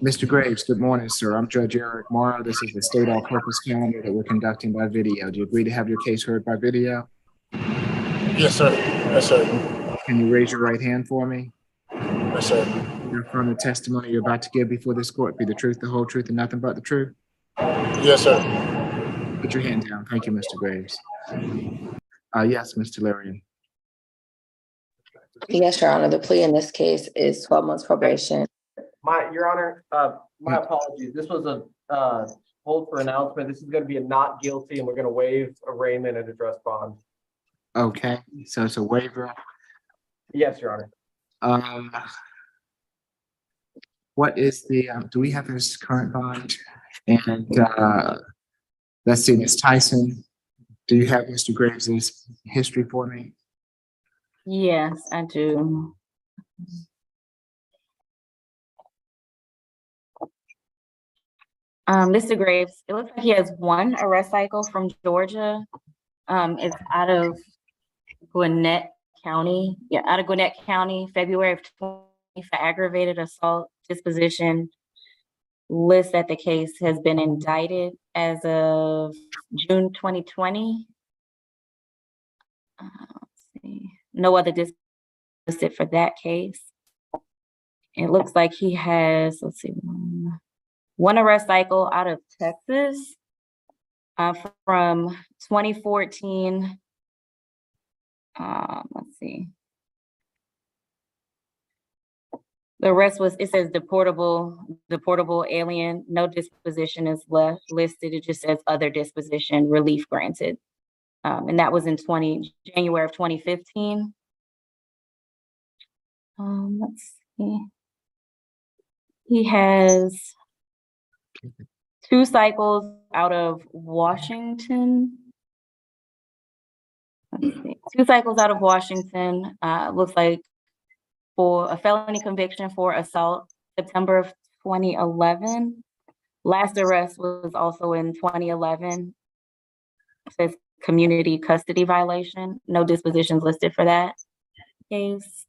Mr. Graves, good morning, sir. I'm Judge Eric Morrow. This is the state all-purpose calendar that we're conducting by video. Do you agree to have your case heard by video? Yes, sir. Yes, sir. Can you raise your right hand for me? Yes, sir. From the testimony you're about to give before this court, be the truth, the whole truth, and nothing but the truth? Yes, sir. Put your hand down. Thank you, Mr. Graves. Yes, Mr. Larian. Yes, Your Honor. The plea in this case is 12 months probation. Your Honor, my apologies. This was a hold for announcement. This is going to be a not guilty, and we're going to waive arraignment and address bond. Okay, so it's a waiver. Yes, Your Honor. What is the, do we have his current bond? And let's see, Ms. Tyson, do you have Mr. Graves's history for me? Yes, I do. Mr. Graves, it looks like he has 1 arrest cycle from Georgia. It's out of Gwinnett County. Yeah, out of Gwinnett County, February of 20 for aggravated assault disposition. Lists that the case has been indicted as of June 2020. Let's see. No other listed for that case. It looks like he has, let's see, 1 arrest cycle out of Texas from 2014. Let's see. The rest was, it says deportable alien, no disposition is left listed. It just says other disposition, relief granted. And that was in January of 2015. Let's see. He has 2 cycles out of Washington. Let's see. 2 cycles out of Washington. Looks like for a felony conviction for assault, September of 2011. Last arrest was also in 2011. It says community custody violation. No dispositions listed for that case.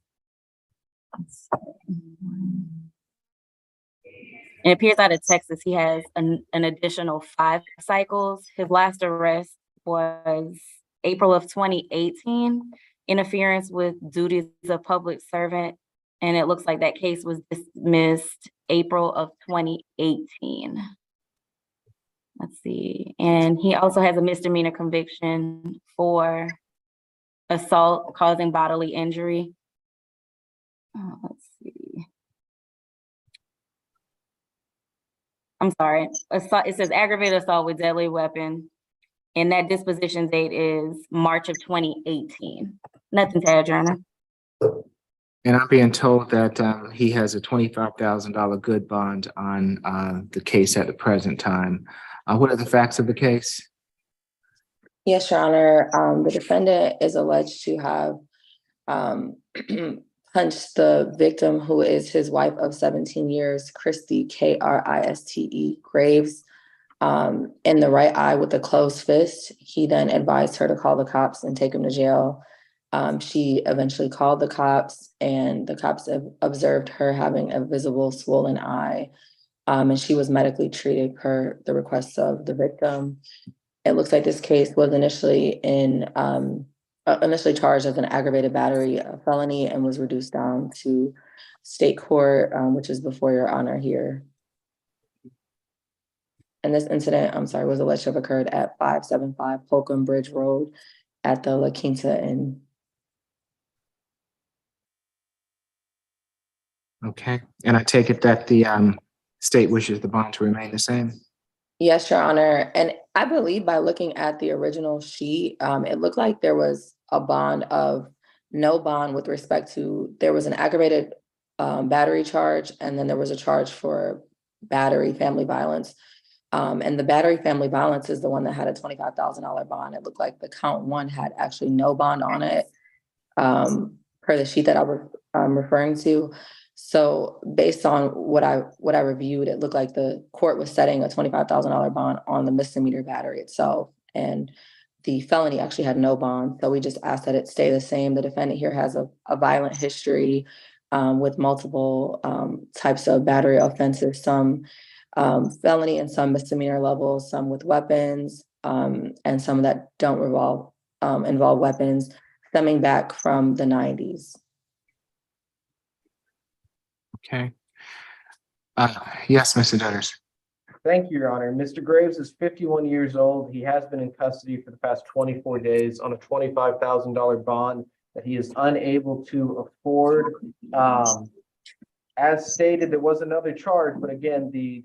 It appears out of Texas, he has an additional 5 cycles. His last arrest was April of 2018, interference with duties of public servant. And it looks like that case was dismissed April of 2018. Let's see. And he also has a misdemeanor conviction for assault causing bodily injury. Let's see. I'm sorry. Assault, it says aggravated assault with deadly weapon. And that disposition date is March of 2018. Nothing to add, Your Honor. And I'm being told that he has a $25,000 good bond on the case at the present time. What are the facts of the case? Yes, Your Honor. The defendant is alleged to have punched the victim, who is his wife of 17 years, Christy, Kriste Graves, in the right eye with a closed fist. He then advised her to call the cops and take him to jail. She eventually called the cops, and the cops observed her having a visible swollen eye, and she was medically treated per the request of the victim. It looks like this case was initially charged as an aggravated battery felony and was reduced down to state court, which is before Your Honor here. And this incident, was alleged to have occurred at 575 Holcomb Bridge Road at the La Quinta Inn. Okay, and I take it that the state wishes the bond to remain the same? Yes, Your Honor. And I believe by looking at the original sheet, it looked like there was a bond of no bond with respect to, there was an aggravated battery charge, and then there was a charge for battery family violence. And the battery family violence is the one that had a $25,000 bond. It looked like the count one had actually no bond on it, per the sheet that I was referring to. So based on what I reviewed, it looked like the court was setting a $25,000 bond on the misdemeanor battery itself. And the felony actually had no bond. So we just asked that it stay the same. The defendant here has a violent history with multiple types of battery offenses, some felony and some misdemeanor levels, some with weapons, and some that don't involve weapons, stemming back from the 90s. Okay. Yes, Mr. Dutters. Thank you, Your Honor. Mr. Graves is 51 years old. He has been in custody for the past 24 days on a $25,000 bond that he is unable to afford. As stated, there was another charge, but again, the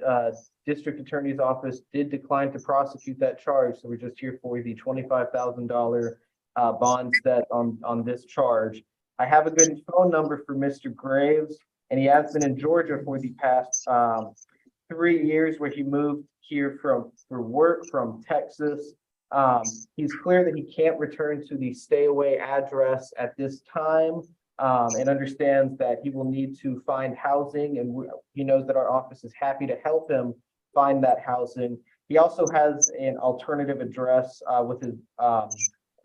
district attorney's office did decline to prosecute that charge. So we're just here for the $25,000 bond set on this charge. I have a good phone number for Mr. Graves, and he has been in Georgia for the past 3 years, where he moved here for work from Texas. He's clear that he can't return to the stay away address at this time, and understands that he will need to find housing, and he knows that our office is happy to help him find that housing. He also has an alternative address with his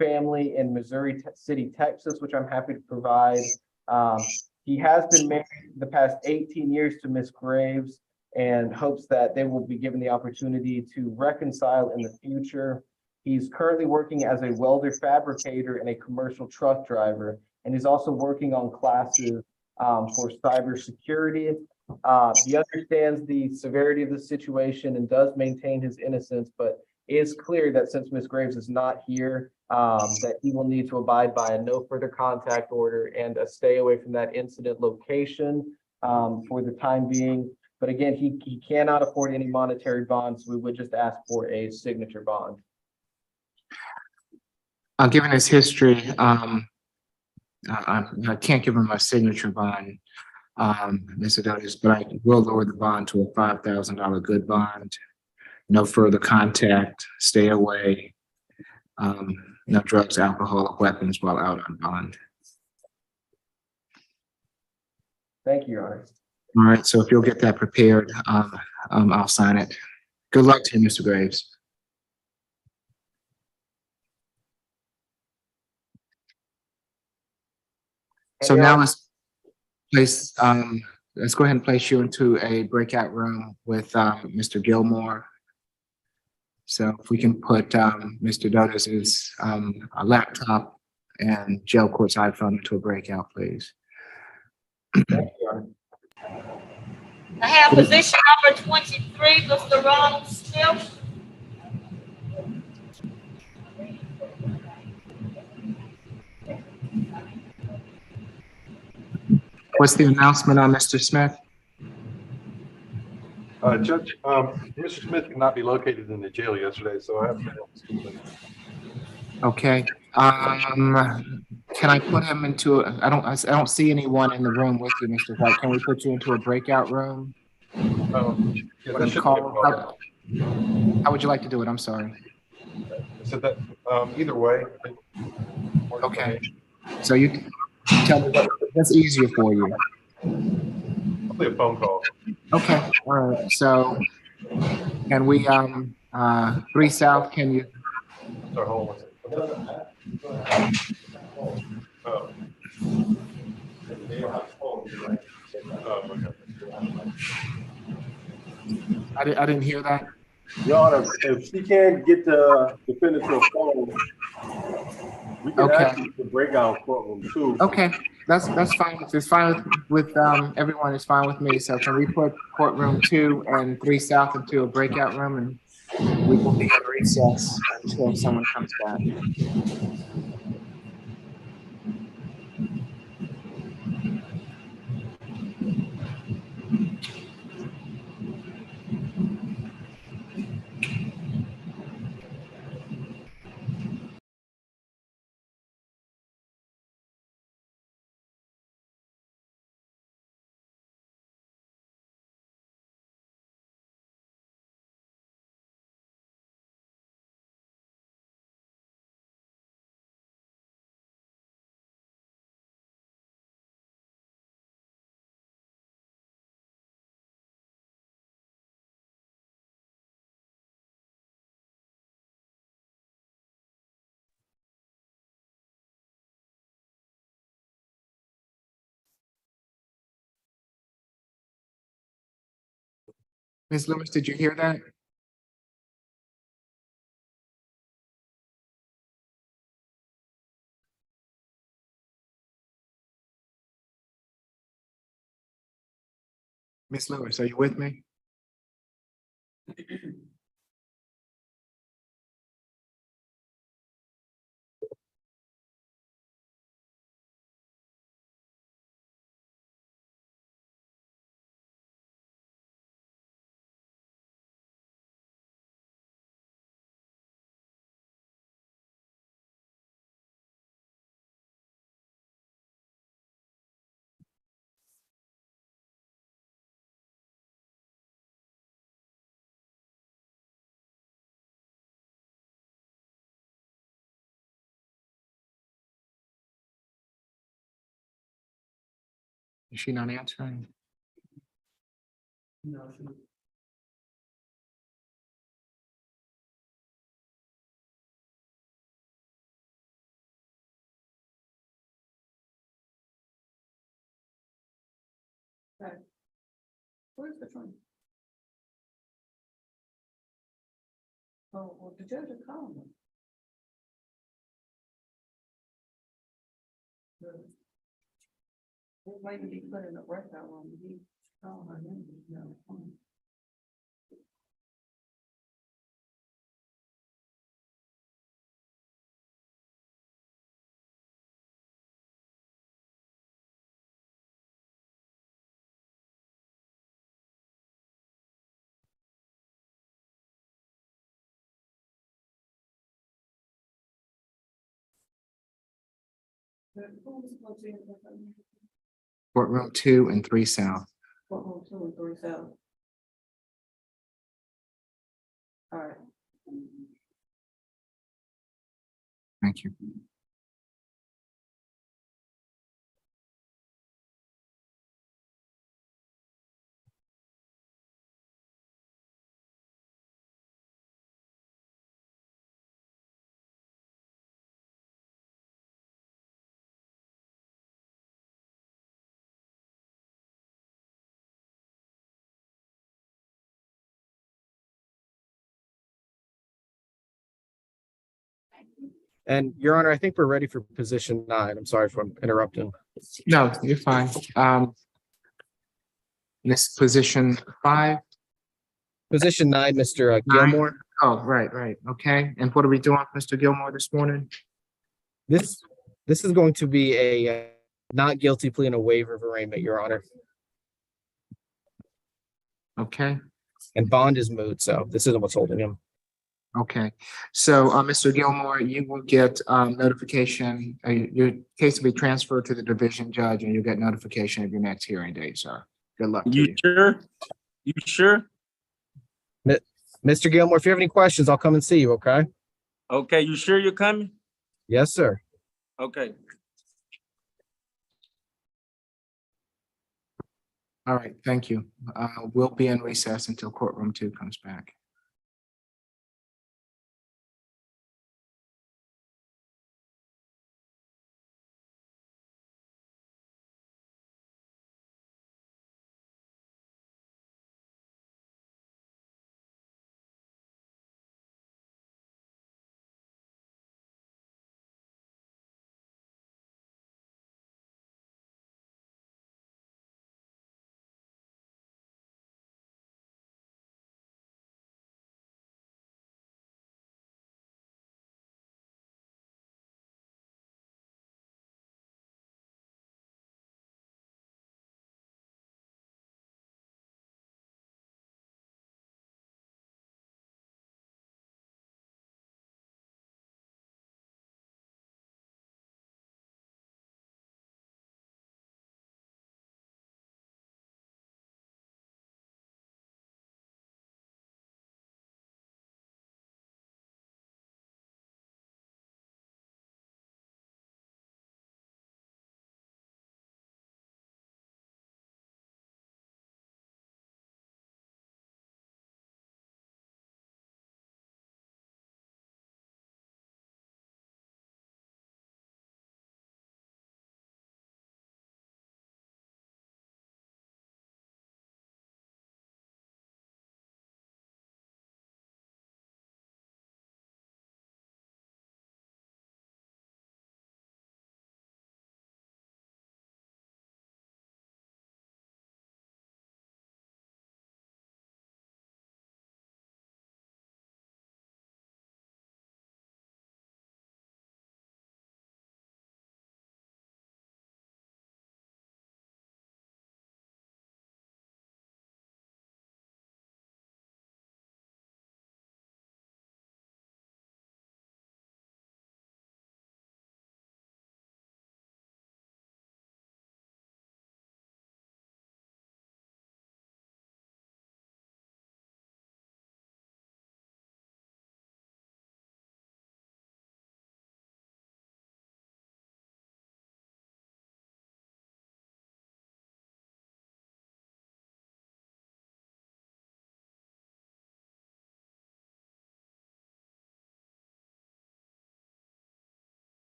family in Missouri City, Texas, which I'm happy to provide. He has been married the past 18 years to Ms. Graves, and hopes that they will be given the opportunity to reconcile in the future. He's currently working as a welder fabricator and a commercial truck driver, and he's also working on classes for cybersecurity. He understands the severity of the situation and does maintain his innocence, but it is clear that since Ms. Graves is not here, that he will need to abide by a no further contact order and a stay away from that incident location for the time being. But again, he cannot afford any monetary bonds. We would just ask for a signature bond. Given his history, I can't give him a signature bond, Mr. Dutters, but I will lower the bond to a $5,000 good bond. No further contact, stay away, no drugs, alcohol, or weapons while out on bond. Thank you, Your Honor. All right, so if you'll get that prepared, I'll sign it. Good luck to you, Mr. Graves. So now let's go ahead and place you into a breakout room with Mr. Gilmore. So if we can put Mr. Dutters' laptop and jail court's iPhone into a breakout, please. Thank you, Your Honor. I have position number 23, Mr. Ronald Smith. What's the announcement on Mr. Smith? Judge, Mr. Smith could not be located in the jail yesterday, so I have to. Okay. Can I put him into? I don't see anyone in the room with you, Mr. White. Can we put you into a breakout room? Yeah, How would you like to do it? I'm sorry. So that either way. Okay. So you tell me that's easier for you. Probably a phone call. Okay. All right. So can we 3 South? Can you? Sorry, hold on. Oh. I didn't hear that. Your Honor, if she can't get the defendant to a phone, we can ask you to break out courtroom too. Okay, that's fine. If it's fine with everyone, it's fine with me. So can we put courtroom 2 and 3 South into a breakout room, and we will be at recess until someone comes back. Ms. Lewis, did you hear that? Ms. Lewis, are you with me? Is she not answering? Where's the phone? Oh, well, the judge is calling them. They're waiting to be put in the workout room. He calling her name. He's on the phone. Courtroom 2 and 3 South. Courtroom 2 and 3 South. All right. Thank you. And Your Honor, I think we're ready for position 9. I'm sorry if I'm interrupting. No, you're fine. This position 5. Position 9, Mr. Gilmore. Oh, right. Okay. And what are we doing, Mr. Gilmore, this morning? This is going to be a not guilty plea and a waiver of arraignment, Your Honor. Okay. And bond is moot, so this isn't what's holding him. Okay. So, Mr. Gilmore, you will get notification, your case will be transferred to the division judge and you'll get notification of your next hearing date, sir. Good luck to you. Sure? You sure? Mr. Gilmore, if you have any questions, I'll come and see you, okay? Okay, you sure you're coming? Yes, sir. Okay. All right, thank you. We'll be in recess until courtroom 2 comes back.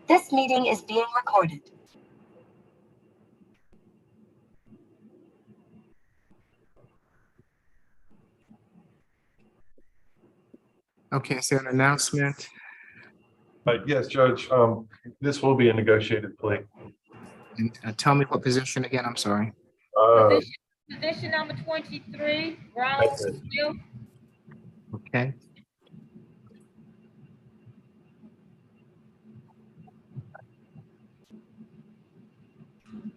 This meeting is being recorded. Okay, is there an announcement? Yes, Judge, this will be a negotiated plea. And tell me what position again, I'm sorry. Position number 23, Brown. That's it. Okay.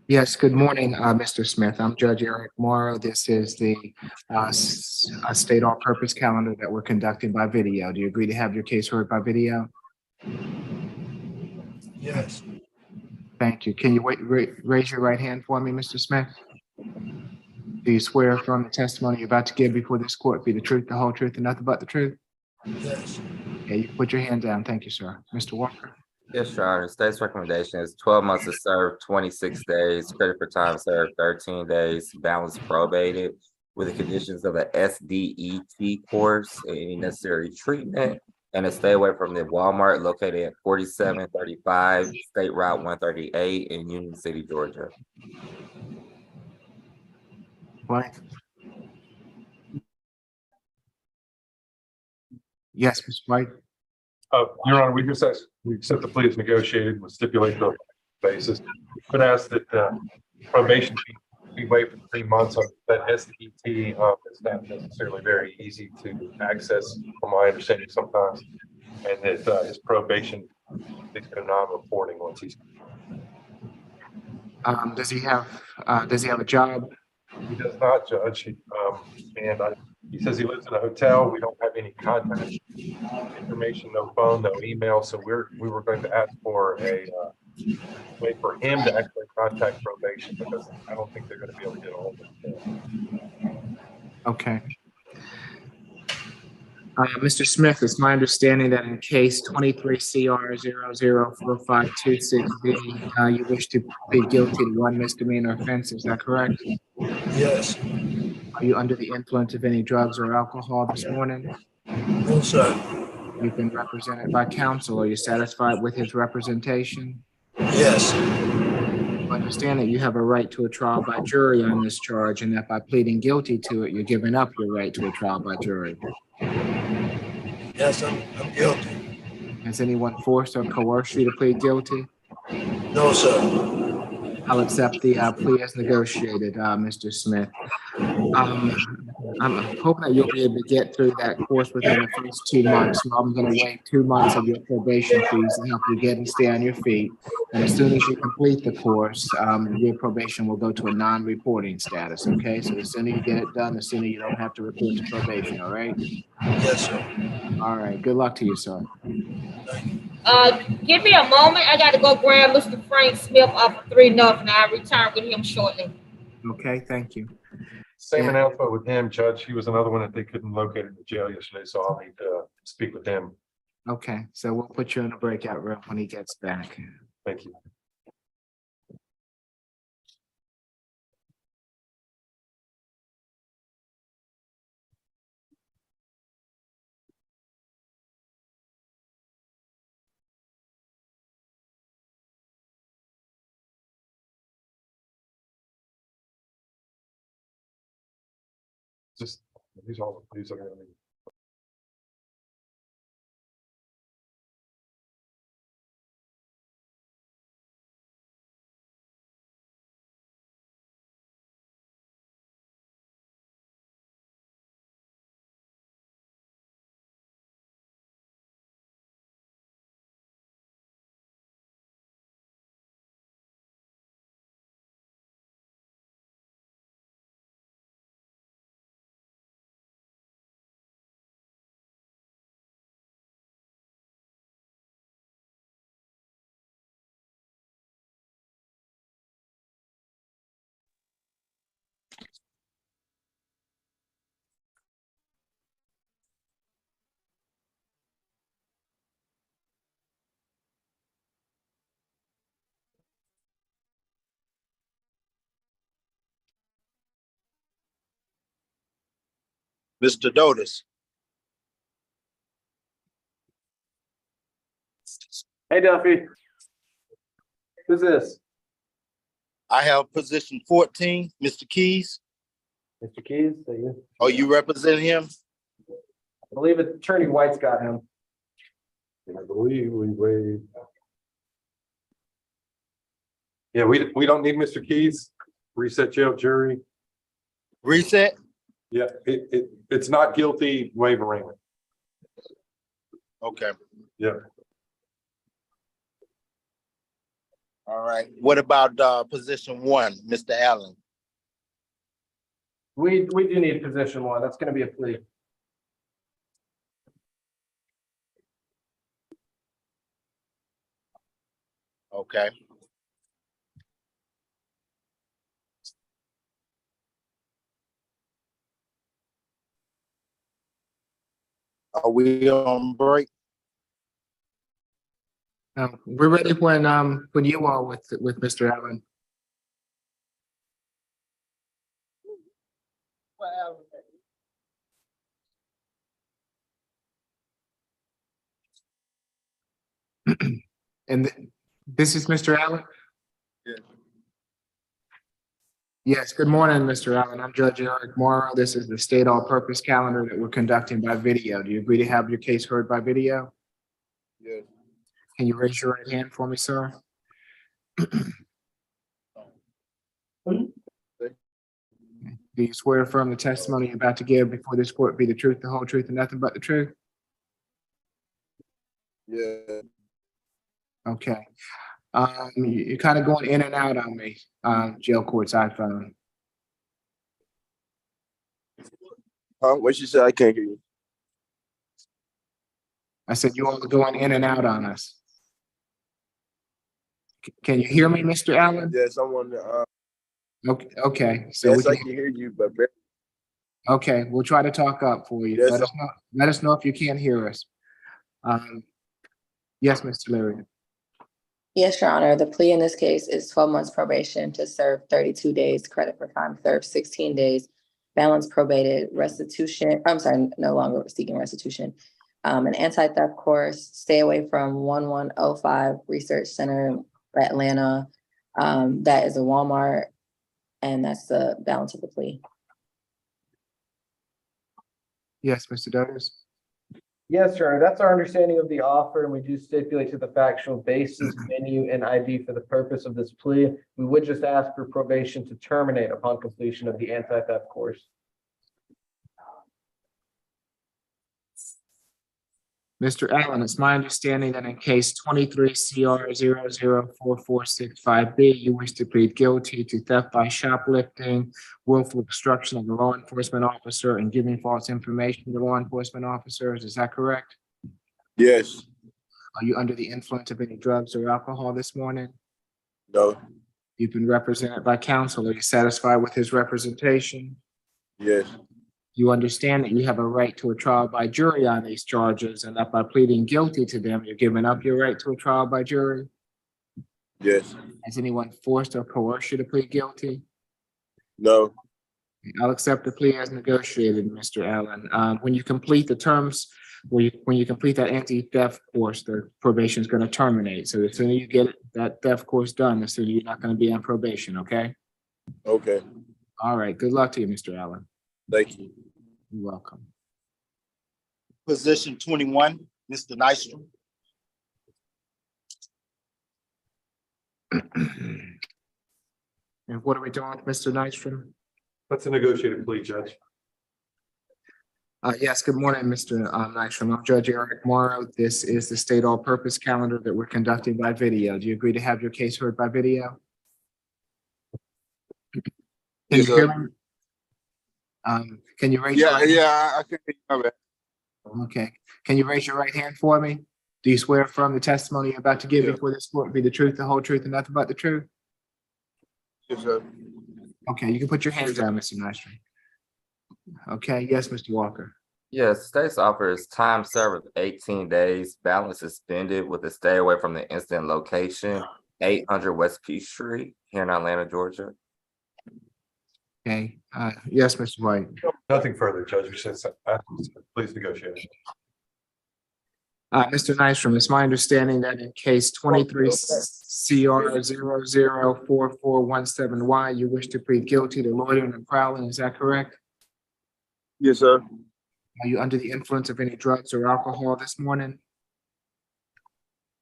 Yes, good morning, Mr. Smith. I'm Judge Eric Morrow. This is the state all-purpose calendar that we're conducting by video. Do you agree to have your case heard by video? Yes. Thank you. Can you raise your right hand for me, Mr. Smith? Do you swear from the testimony you're about to give before this court be the truth, the whole truth, and nothing but the truth? Yes. Okay, you can put your hand down. Thank you, sir. Mr. Walker? Yes, Your Honor. State's recommendation is 12 months to serve, 26 days, credit for time served, 13 days, balance probated with the conditions of a SDET course, any necessary treatment, and to stay away from the Walmart located at 4735 State Route 138 in Union City, Georgia. What? Yes, Ms. White? Your Honor, we accept the plea as negotiated, we stipulate the basis. But ask that probation be waived for 3 months on that SDT. It's not necessarily very easy to access, from my understanding sometimes. And that his probation is non-reporting once he's. Does he have a job? He does not, Judge. He says he lives in a hotel. We don't have any contact information, no phone, no email. So we were going to ask for a way for him to actually contact probation because I don't think they're going to be able to get a hold of him. Okay. Mr. Smith, it's my understanding that in case 23 CR 004526B, you wish to plead guilty to one misdemeanor offense. Is that correct? Yes. Are you under the influence of any drugs or alcohol this morning? No, sir. You've been represented by counsel. Are you satisfied with his representation? Yes. You understand that you have a right to a trial by jury on this charge, and that by pleading guilty to it, you're giving up your right to a trial by jury. Yes, I'm guilty. Has anyone forced or coerced you to plead guilty? No, sir. I'll accept the plea as negotiated, Mr. Smith. I'm hoping that you'll be able to get through that course within the first 2 months. So I'm going to waive 2 months of your probation fees to help you get and stay on your feet. And as soon as you complete the course, your probation will go to a non-reporting status. Okay, so the sooner you get it done, the sooner you don't have to report to probation. All right. Yes, sir. All right. Good luck to you, sir. Give me a moment. I got to go grab Mr. Frank Smith up 3-0. I'll return with him shortly. Okay. Thank you. Same announcement with him, Judge. He was another one that they couldn't locate in the jail yesterday, so I'll need to speak with him. Okay. So we'll put you in a breakout room when he gets back. Thank you. Just these are going to be. Mr. Dotis. Hey, Duffy. Who's this? I have position 14, Mr. Keys. Mr. Keys, are you? Oh, you represent him? I believe Attorney White's got him. I believe we waived. Yeah, we don't need Mr. Keys, reset jail jury. Reset? Yeah, it's not guilty wavering. Okay. Yeah. All right. What about position 1, Mr. Allen? We do need position 1. That's gonna be a plea. Okay. Are we on break? We're ready when you are with Mr. Allen. And this is Mr. Allen? Yes. Yes, good morning, Mr. Allen. I'm Judge Eric Morrow. This is the state all-purpose calendar that we're conducting by video. Do you agree to have your case heard by video? Yes. Can you raise your right hand for me, sir? Do you swear to affirm the testimony you're about to give before this court be the truth, the whole truth, and nothing but the truth? Yeah. Okay. You're kind of going in and out on me, jail court's iPhone. Huh? What you said? I can't hear you. I said you all are going in and out on us. Can you hear me, Mr. Allen? Yes, I'm on the. Okay. So Yes, we I can, can hear you, but okay, we'll try to talk up for you. Yes, Let us know if you can't hear us. Yes, Mr. Leary. Yes, Your Honor. The plea in this case is 12 months probation to serve 32 days, credit for time served 16 days, balance probated, restitution. I'm sorry, no longer seeking restitution. An anti-theft course, stay away from 1105 Research Center, Atlanta. That is a Walmart, and that's the balance of the plea. Yes, Mr. Douglas. Yes, Your Honor, that's our understanding of the offer, and we do stipulate to the factual basis, venue, and ID for the purpose of this plea. We would just ask for probation to terminate upon completion of the anti-theft course. Mr. Allen, it's my understanding that in case 23 CR 004465B, you wish to plead guilty to theft by shoplifting, willful obstruction of the law enforcement officer, and giving false information to law enforcement officers. Is that correct? Yes. Are you under the influence of any drugs or alcohol this morning? No. You've been represented by counsel. Are you satisfied with his representation? Yes. You understand that you have a right to a trial by jury on these charges, and that by pleading guilty to them, you're giving up your right to a trial by jury? Yes. Has anyone forced or coerced you to plead guilty? No. I'll accept the plea as negotiated, Mr. Allen. When you complete the terms, when you complete that anti-theft course, the probation is going to terminate. So the sooner you get that theft course done, the sooner you're not going to be on probation, okay? Okay. All right, good luck to you, Mr. Allen. Thank you. You're welcome. Position 21, Mr. Nystrom. And what are we doing with Mr. Nystrom? That's a negotiated plea, Judge. Yes, good morning, Mr. Nystrom. I'm Judge Eric Morrow. This is the state all-purpose calendar that we're conducting by video. Do you agree to have your case heard by video? Can Yes, you hear sir. me? Can you raise your right hand? Yeah, I can hear you. Okay. Can you raise your right hand for me? Do you swear from the testimony you're about to give Yeah. before this court be the truth, the whole truth, and nothing but the truth? Yes, sir. Okay, you can put your hands down, Mr. Nystrom. Okay, yes, Mr. Walker. Yes, state's offer is time served of 18 days, balance suspended with a stay away from the incident location, 800 West Peachtree here in Atlanta, Georgia. Okay, yes, Mr. White. Nothing further, Judge. We should please negotiate. Mr. Nystrom, it's my understanding that in case 23 CR 004417Y, you wish to plead guilty to loitering and prowling, is that correct? Yes, sir. Are you under the influence of any drugs or alcohol this morning?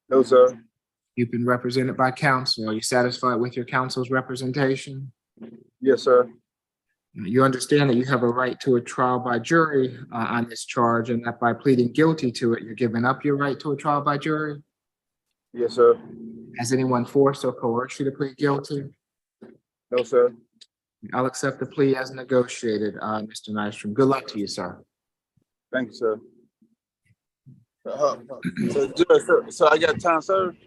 No, sir. You've been represented by counsel. Are you satisfied with your counsel's representation? Yes, sir. You understand that you have a right to a trial by jury on this charge, and that by pleading guilty to it, you're giving up your right to a trial by jury? Yes, sir. Has anyone forced or coerced you to plead guilty? No, sir. I'll accept the plea as negotiated, Mr. Nystrom. Good luck to you, sir. Thank you, sir. So I got time served?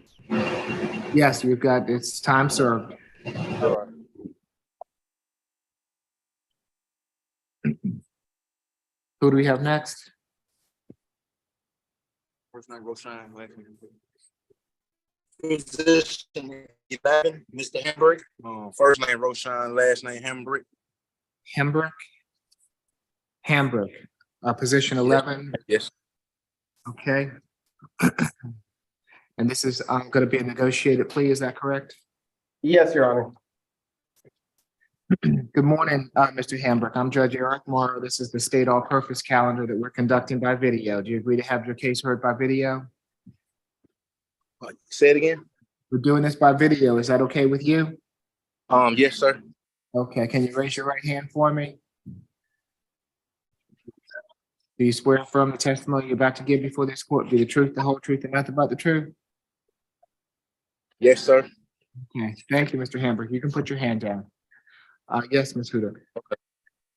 Yes, you've got, it's time served. All right. Who do we have next? First name Roshan, last name. Position 11, Mr. Hambrick. First name Roshan, last name Hambrick. Hambrick, position 11. Yes. Okay. And this is going to be a negotiated plea, is that correct? Yes, Your Honor. Good morning, Mr. Hambrick. I'm Judge Eric Morrow. This is the state all-purpose calendar that we're conducting by video. Do you agree to have your case heard by video? Say it again. We're doing this by video. Is that okay with you? Yes, sir. Okay, can you raise your right hand for me? Do you swear and affirm the testimony you're about to give before this court be the truth, the whole truth, and nothing but the truth? Yes, sir. Okay, thank you, Mr. Hambrick. You can put your hand down. Yes, Ms. Huda.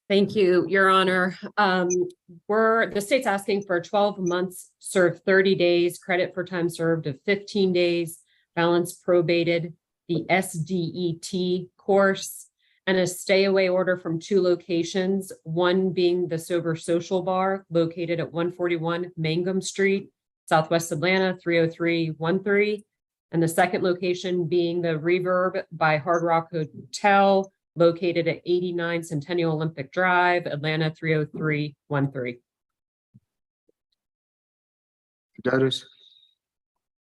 Thank you, Your Honor. The state's asking for 12 months served 30 days, credit for time served of 15 days, balance probated, the SDET course, and a stay away order from 2 locations, one being the Sober Social Bar located at 141 Mangum Street, Southwest Atlanta, 30313, and the second location being the Reverb by Hard Rock Hotel, located at 89 Centennial Olympic Drive, Atlanta 30313. Dotus.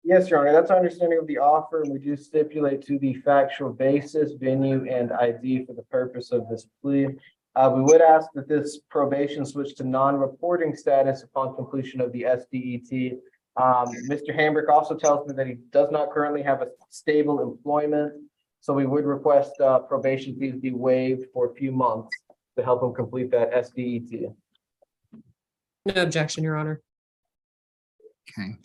Yes, Your Honor, that's our understanding of the offer, and we do stipulate to the factual basis, venue, and ID for the purpose of this plea. We would ask that this probation switch to non-reporting status upon completion of the SDET. Mr. Hambrick also tells me that he does not currently have a stable employment, so we would request probation fees be waived for a few months to help him complete that SDET. No objection, Your Honor. Okay.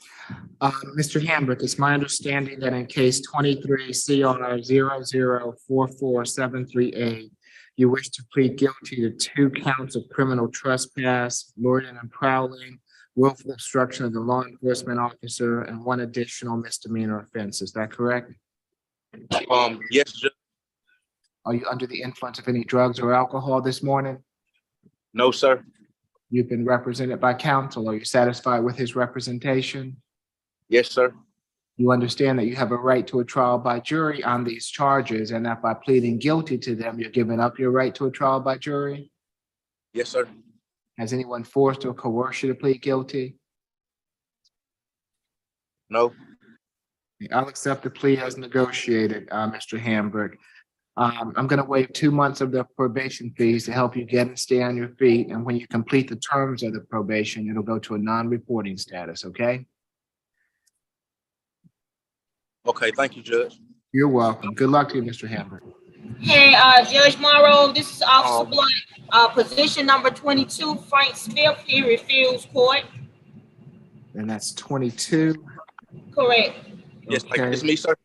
Mr. Hambrick, it's my understanding that in case 23 CR 0044738, you wish to plead guilty to 2 counts of criminal trespass, loitering and prowling, willful obstruction of the law enforcement officer, and 1 additional misdemeanor offense. Is that correct? Yes, Judge. Are you under the influence of any drugs or alcohol this morning? No, sir. You've been represented by counsel. Are you satisfied with his representation? Yes, sir. You understand that you have a right to a trial by jury on these charges, and that by pleading guilty to them, you're giving up your right to a trial by jury? Yes, sir. Has anyone forced or coerced you to plead guilty? No. I'll accept the plea as negotiated, Mr. Hambrick. I'm going to waive 2 months of the probation fees to help you get and stay on your feet. And when you complete the terms of the probation, it'll go to a non-reporting status, okay? Okay, thank you, Judge. You're welcome. Good luck to you, Mr. Hambrick. Hey, Judge Morrow, this is Officer Blunt, position number 22, Frank Smith, he refused court. And that's 22. Correct. Yes, Okay. it's me, sir.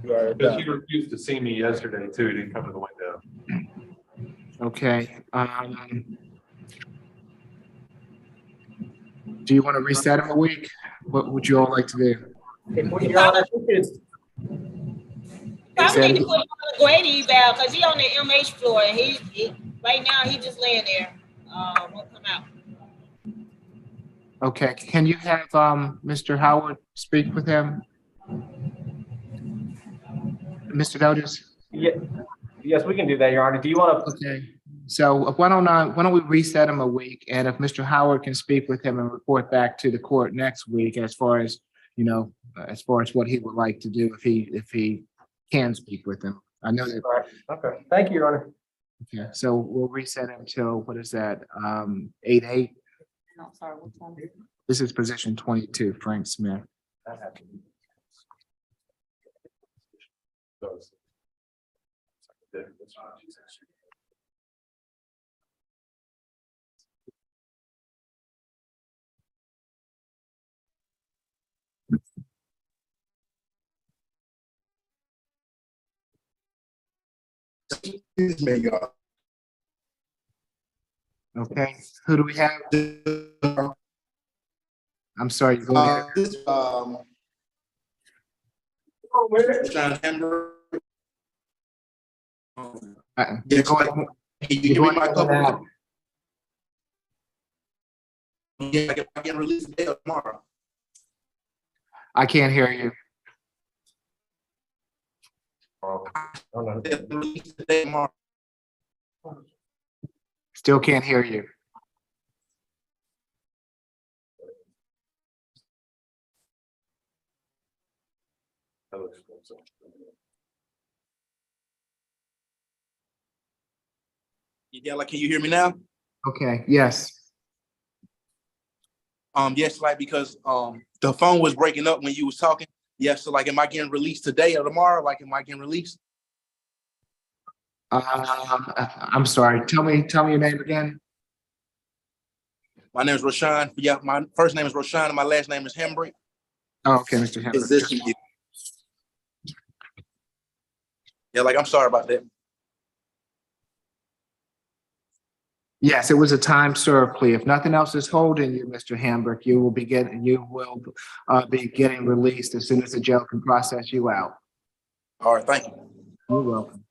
Because he refused to see me yesterday too. He didn't come to the window. Okay. Do you want to reset him a week? What would you all like to do? Probably need to put him on a Grady eval because he on the MH floor and he right now he just laying there. Won't come out. Okay, can you have Mr. Howard speak with him? Mr. Dotus? Yeah, yes, we can do that, Your Honor. Do you want to? Okay. So why don't we reset him a week? And if Mr. Howard can speak with him and report back to the court next week as far as, as far as what he would like to do if he can speak with him. I know that. Okay, thank you, Your Honor. Okay, so we'll reset him till, what is that, 8/8? No, sorry, which one? This is position 22, Frank Smith. Excuse me, y'all. Okay, who do we have? I'm sorry, go ahead. John Hamburg. You're going, Can you you're give me going my in and out. couple? Yeah, I can release today or tomorrow. I can't hear you. Release today, tomorrow. Still can't hear you. Yeah, like, can you hear me now? Okay, yes. Yes, like, because the phone was breaking up when you was talking. Yes, so like, am I getting released today or tomorrow? Like, am I getting released? I'm sorry. Tell me your name again. My name is Rashawn. Yeah, my first name is Rashawn and my last name is Hembry. Oh, okay, Mr. Henry. Position. Yeah, like, I'm sorry about that. Yes, it was a time served plea. If nothing else is holding you, Mr. Hamburg, you will be getting released as soon as the jail can process you out. All right, thank you. You're welcome.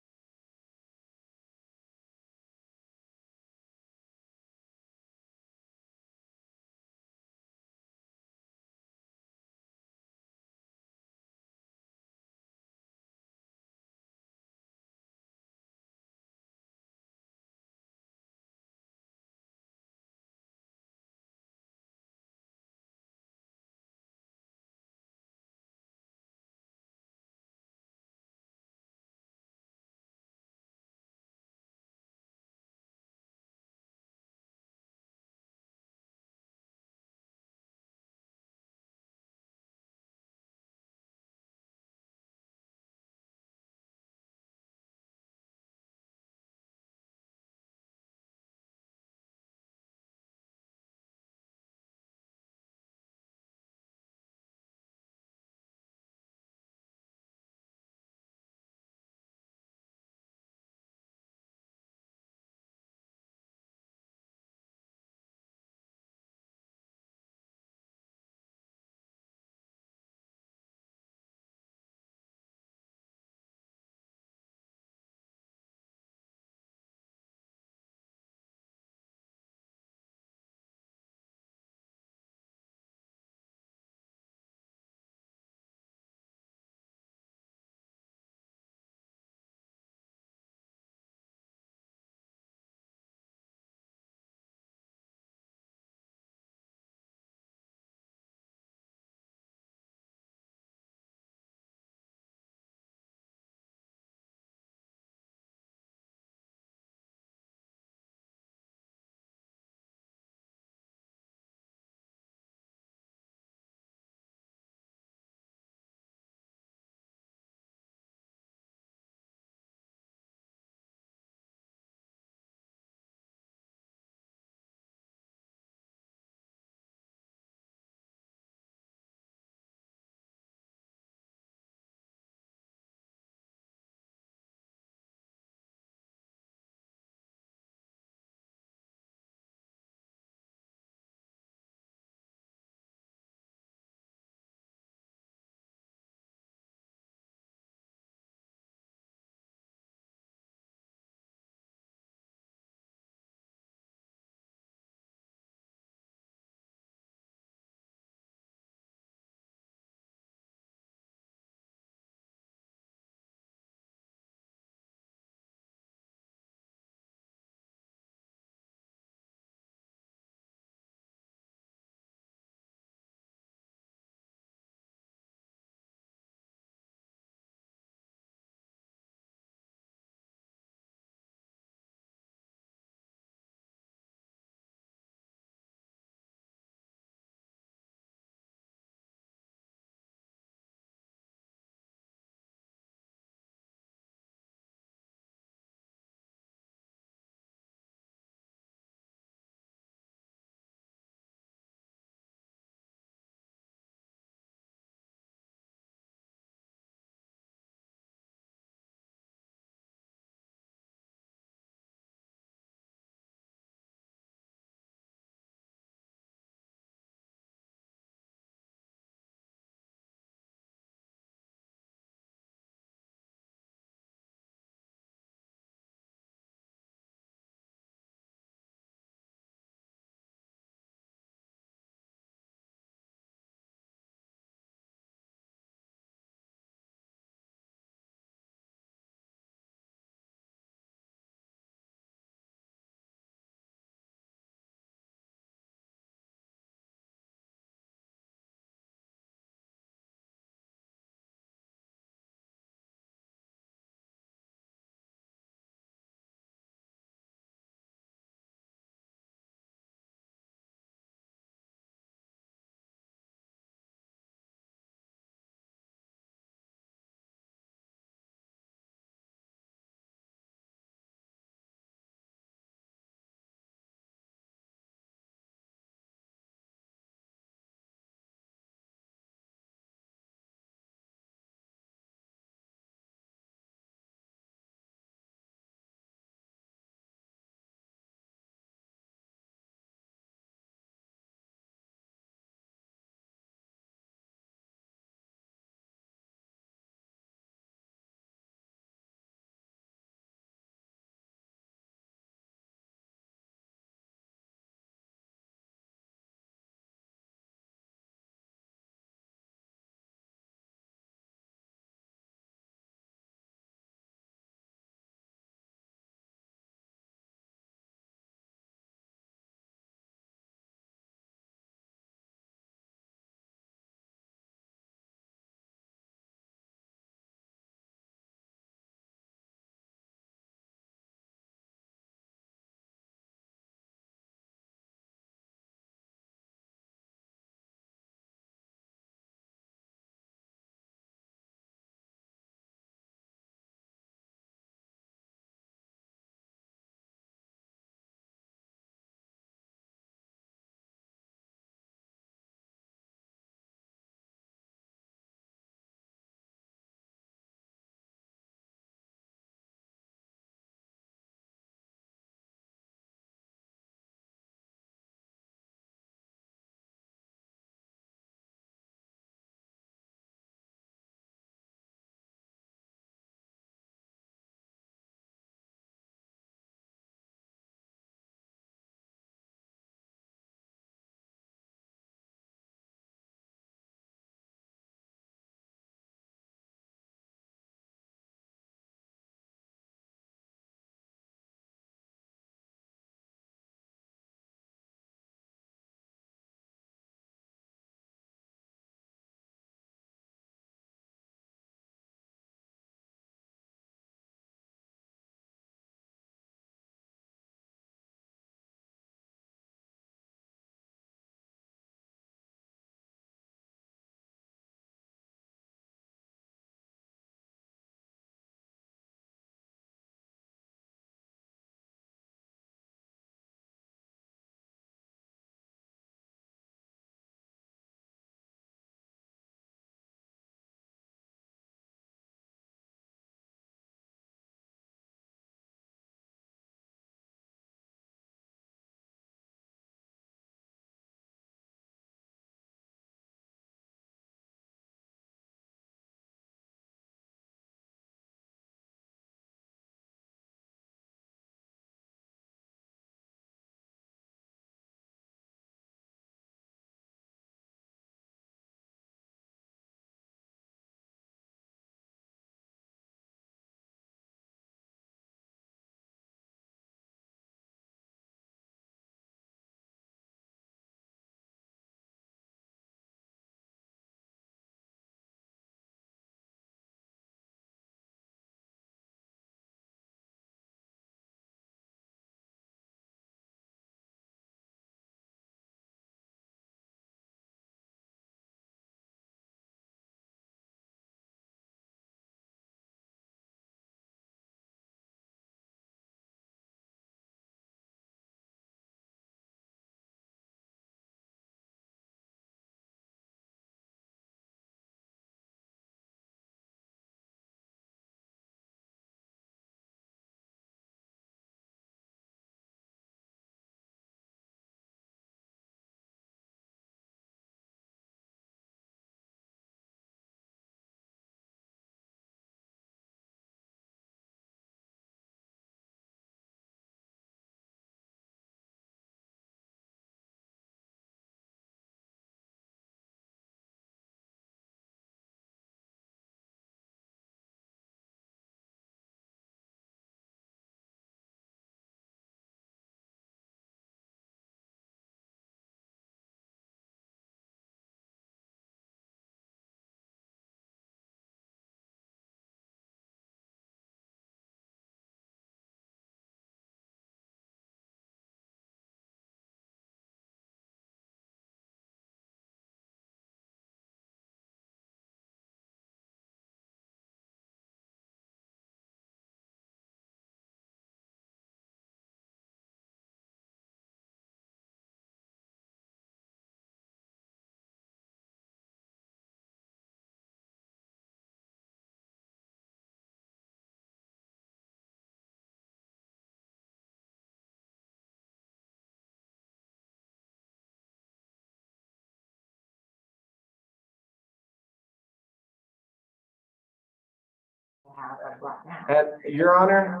Your Honor,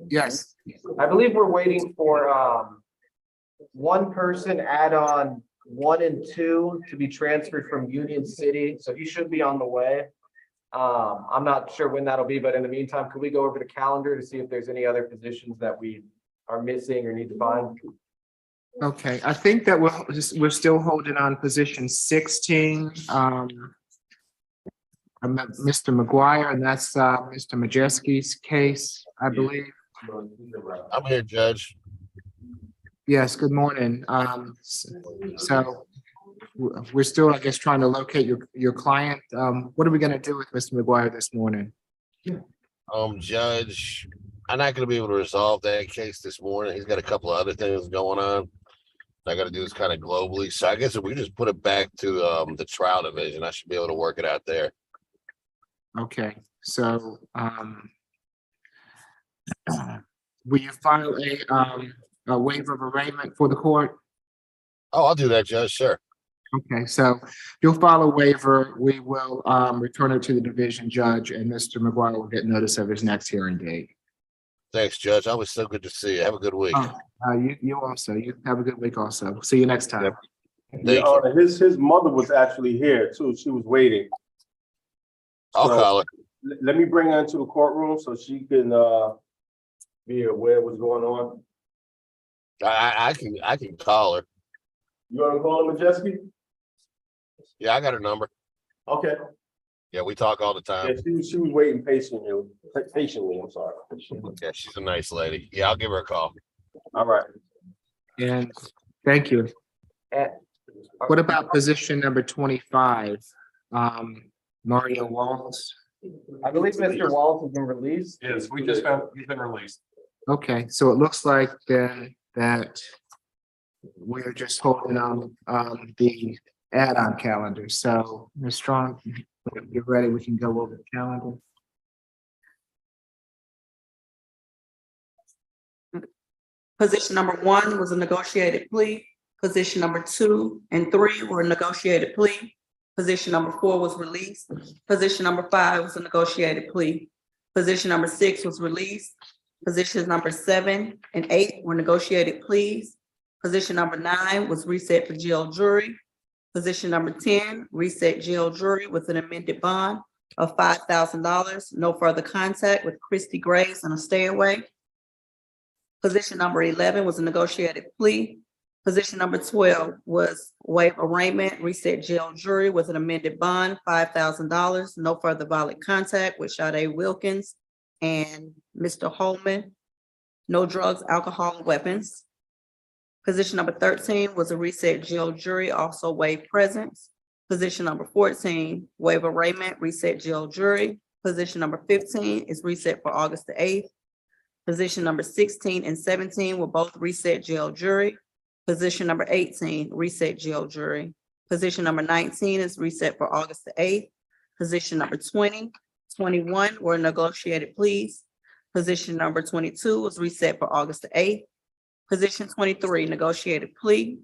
Yes, I believe we're waiting for one person add-on 1 and 2 to be transferred from Union City, so he should be on the way. I'm not sure when that'll be, but in the meantime, could we go over the calendar to see if there's any other positions that we are missing or need to find? okay, I think that we're still holding on position 16. Mr. McGuire, and that's Mr. Majeski's case, I believe. I'm here, Judge. Yes, good morning. So we're still, I guess, trying to locate your client. What are we gonna do with Mr. McGuire this morning? Judge, I'm not gonna be able to resolve that case this morning. He's got a couple of other things going on. I gotta do this kind of globally. So I guess if we just put it back to the trial division, I should be able to work it out there. Okay, so will you file a waiver of arraignment for the court? Oh, I'll do that, Judge, sure. Okay, so you'll file a waiver. We will return it to the division judge, and Mr. McGuire will get notice of his next hearing date. Thanks, Judge. Always so good to see you. Have a good week. You also, you have a good week also. See you next time. Your Honor, his mother was actually here too. She was waiting. I'll call her. Let me bring her into the courtroom so she can be aware of what's going on. I can call her. You want to call her, Majeski? Yeah, I got her number. Okay. Yeah, we talk all the time. Yeah, she was waiting patiently. I'm sorry. Yeah, she's a nice lady. Yeah, I'll give her a call. All right. And thank you. What about position number 25? Mario Walls? I believe Mr. Wallace has been released. Yes, we just found, he's been released. Okay, so it looks like then that we're just holding on the add-on calendar. So Ms. Strong, if you're ready, we can go over the calendar. Position number 1 was a negotiated plea. Position number 2 and 3 were a negotiated plea. Position number 4 was released. Position number 5 was a negotiated plea. Position number 6 was released. Positions number 7 and 8 were negotiated pleas. Position number 9 was reset for jail jury. Position number 10, reset jail jury with an amended bond of $5,000. No further contact with Christy Graves and a stay away. Position number 11 was a negotiated plea. Position number 12 was waive arraignment, reset jail jury with an amended bond, $5,000. No further violent contact with Sade Wilkins and Mr. Holman. No drugs, alcohol, or weapons. Position number 13 was a reset jail jury, also waive presence. Position number 14, waive arraignment, reset jail jury. Position number 15 is reset for August the 8th. Position number 16 and 17 were both reset jail jury. Position number 18, reset jail jury. Position number 19 is reset for August the 8th. Position number 20, 21 were negotiated pleas. Position number 22 was reset for August the 8th. Position 23, negotiated plea.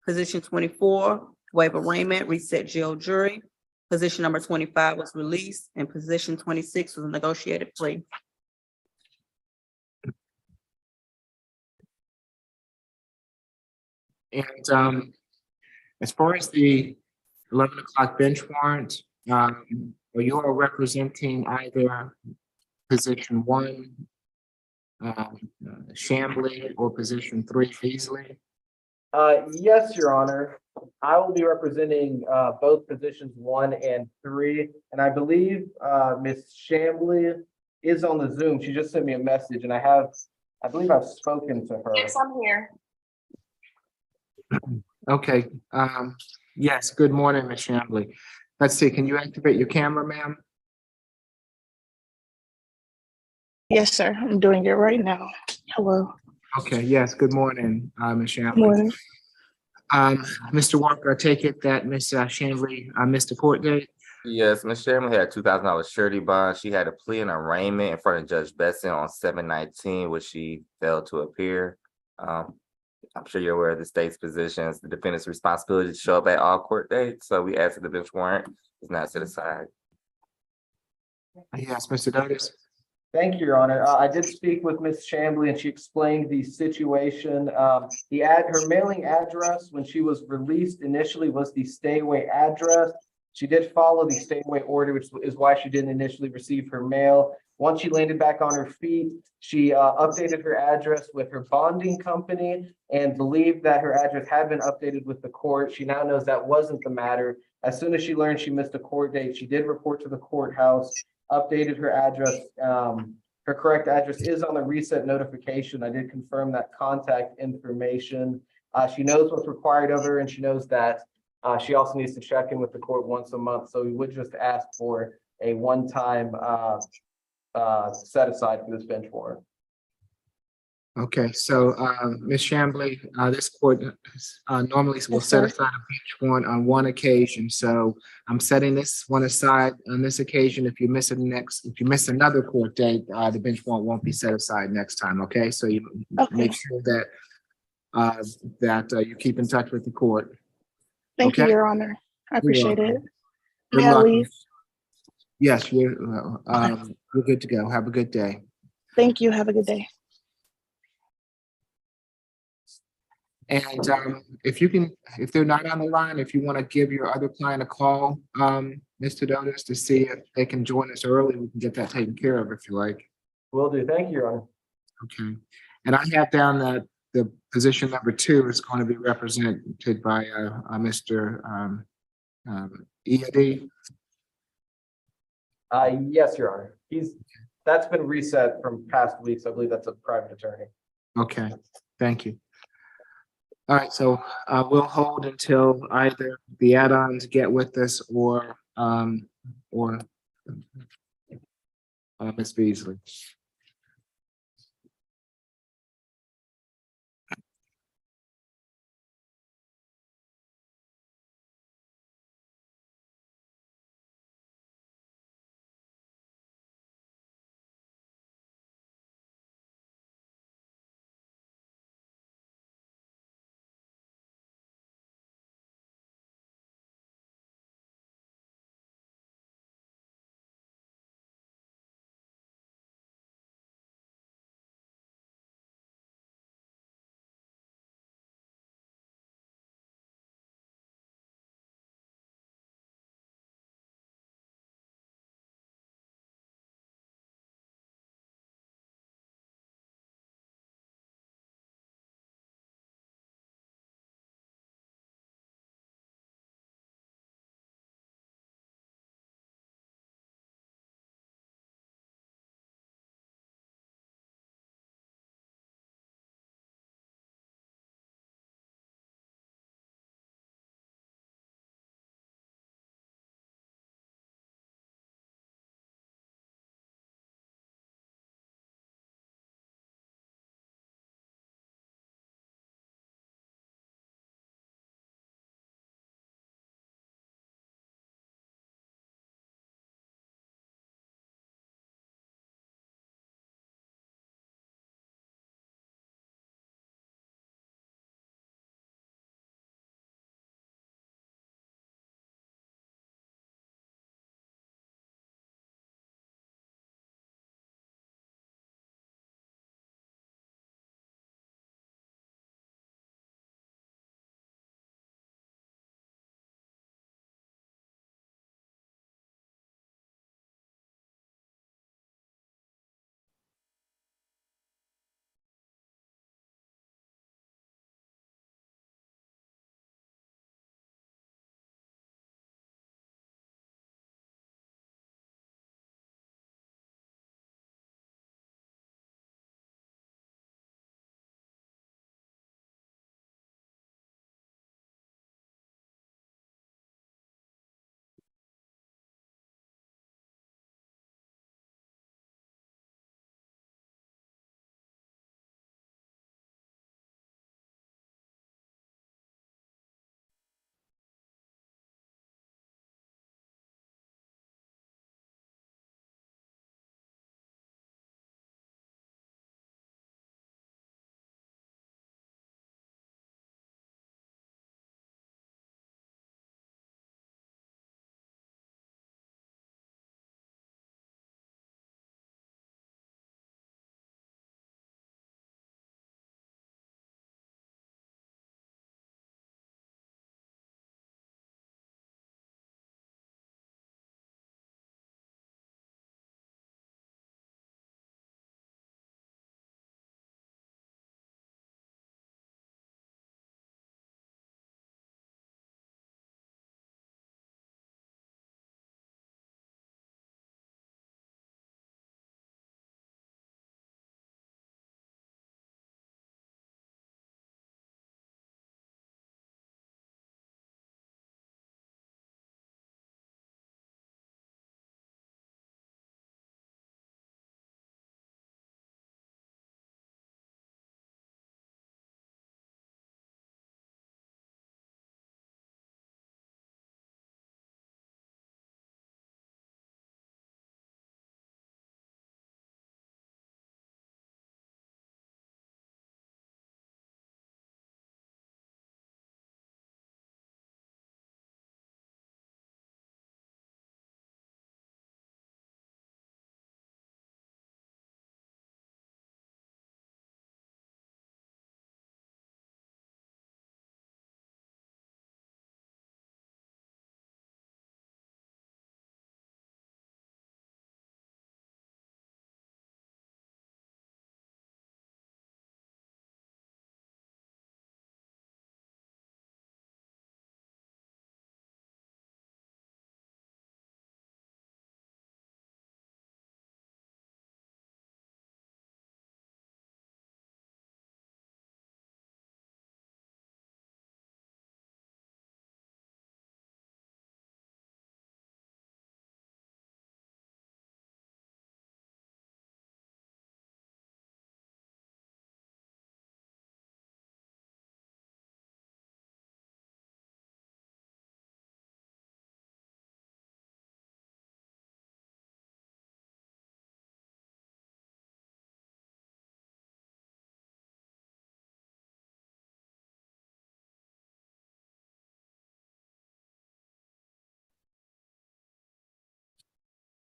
Position 24, waive arraignment, reset jail jury. Position number 25 was released, and position 26 was a negotiated plea. And as far as the 11 o'clock bench warrant, are you all representing either position 1, Chambly, or position 3, Beasley? Yes, Your Honor. I will be representing both positions 1 and 3, and I believe Ms. Chambly is on the Zoom. She just sent me a message, and I believe I've spoken to her. Yes, I'm here. Okay. Yes, good morning, Ms. Chambly. Let's see, can you activate your camera, ma'am? Yes, sir. I'm doing it right now. Hello. Okay, yes, good morning, Ms. Chambly. Morning. Mr. Walker, I take it that Ms. Chambly missed the court date? Yes, Ms. Sherman had a $2,000 surety bond. She had a plea and arraignment in front of Judge Besson on 7/19, which she failed to appear. I'm sure you're aware of the state's positions, the defendant's responsibility to show up at all court dates. So we ask that the bench warrant is not set aside. Yes, Mr. Davis? Thank you, Your Honor. I did speak with Ms. Chambly and she explained the situation. Her mailing address when she was released initially was the stay away address. She did follow the stay away order, which is why she didn't initially receive her mail. Once she landed back on her feet, she updated her address with her bonding company and believed that her address had been updated with the court. She now knows that wasn't the matter. As soon as she learned she missed a court date, she did report to the courthouse, updated her address. Her correct address is on the reset notification. I did confirm that contact information. She knows what's required of her and she knows that she also needs to check in with the court once a month. So we would just ask for a one-time set aside for this bench warrant. Okay, so Ms. Chambly, this court normally will Yes, set sir. aside a bench warrant on one occasion. So I'm setting this one aside on this occasion. If you miss another court date, the bench warrant won't be set aside next time. Okay, so you make sure that you keep in touch with the court. Thank you, Okay? Your Honor. I You're appreciate it. welcome. May Good I luck. leave? Yes, you're good to go. Have a good day. Thank you. Have a good day. And if they're not on the line, if you want to give your other client a call, Mr. Donis, to see if they can join us early, we can get that taken care of if you like. Will do. Thank you, Your Honor. Okay. And I have down that the position number 2 is going to be represented by Mr. Eady. Yes, Your Honor. That's been reset from past weeks. I believe that's a private attorney. Okay, thank you. All right, so we'll hold until either the add-ons get with us or Ms. Beasley.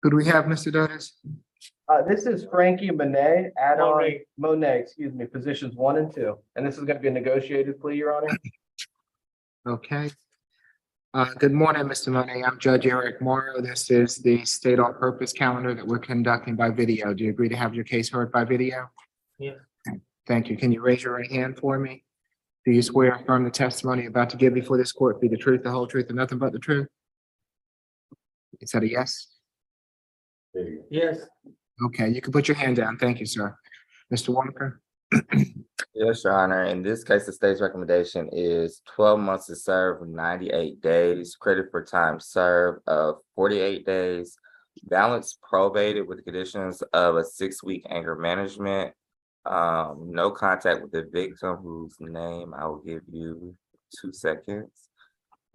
Who do we have, Mr. Dotis? This is Frankie Monet, add-on, Monet, excuse me, positions 1 and 2. And this is gonna be a negotiated plea, Your Honor. Okay. Good morning, Mr. Monet. I'm Judge Eric Morrow. This is the state all-purpose calendar that we're conducting by video. Do you agree to have your case heard by video? Yes. Thank you. Can you raise your right hand for me? Do you swear or affirm the testimony you're about to give before this court be the truth, the whole truth, and nothing but the truth? Is that a yes? Yes. Okay, you can put your hand down. Thank you, sir. Mr. Walker? Yes, Your Honor. In this case, the state's recommendation is 12 months to serve, 98 days, credit for time served of 48 days, balance probated with the conditions of a 6-week anger management, no contact with the victim whose name I will give you 2 seconds.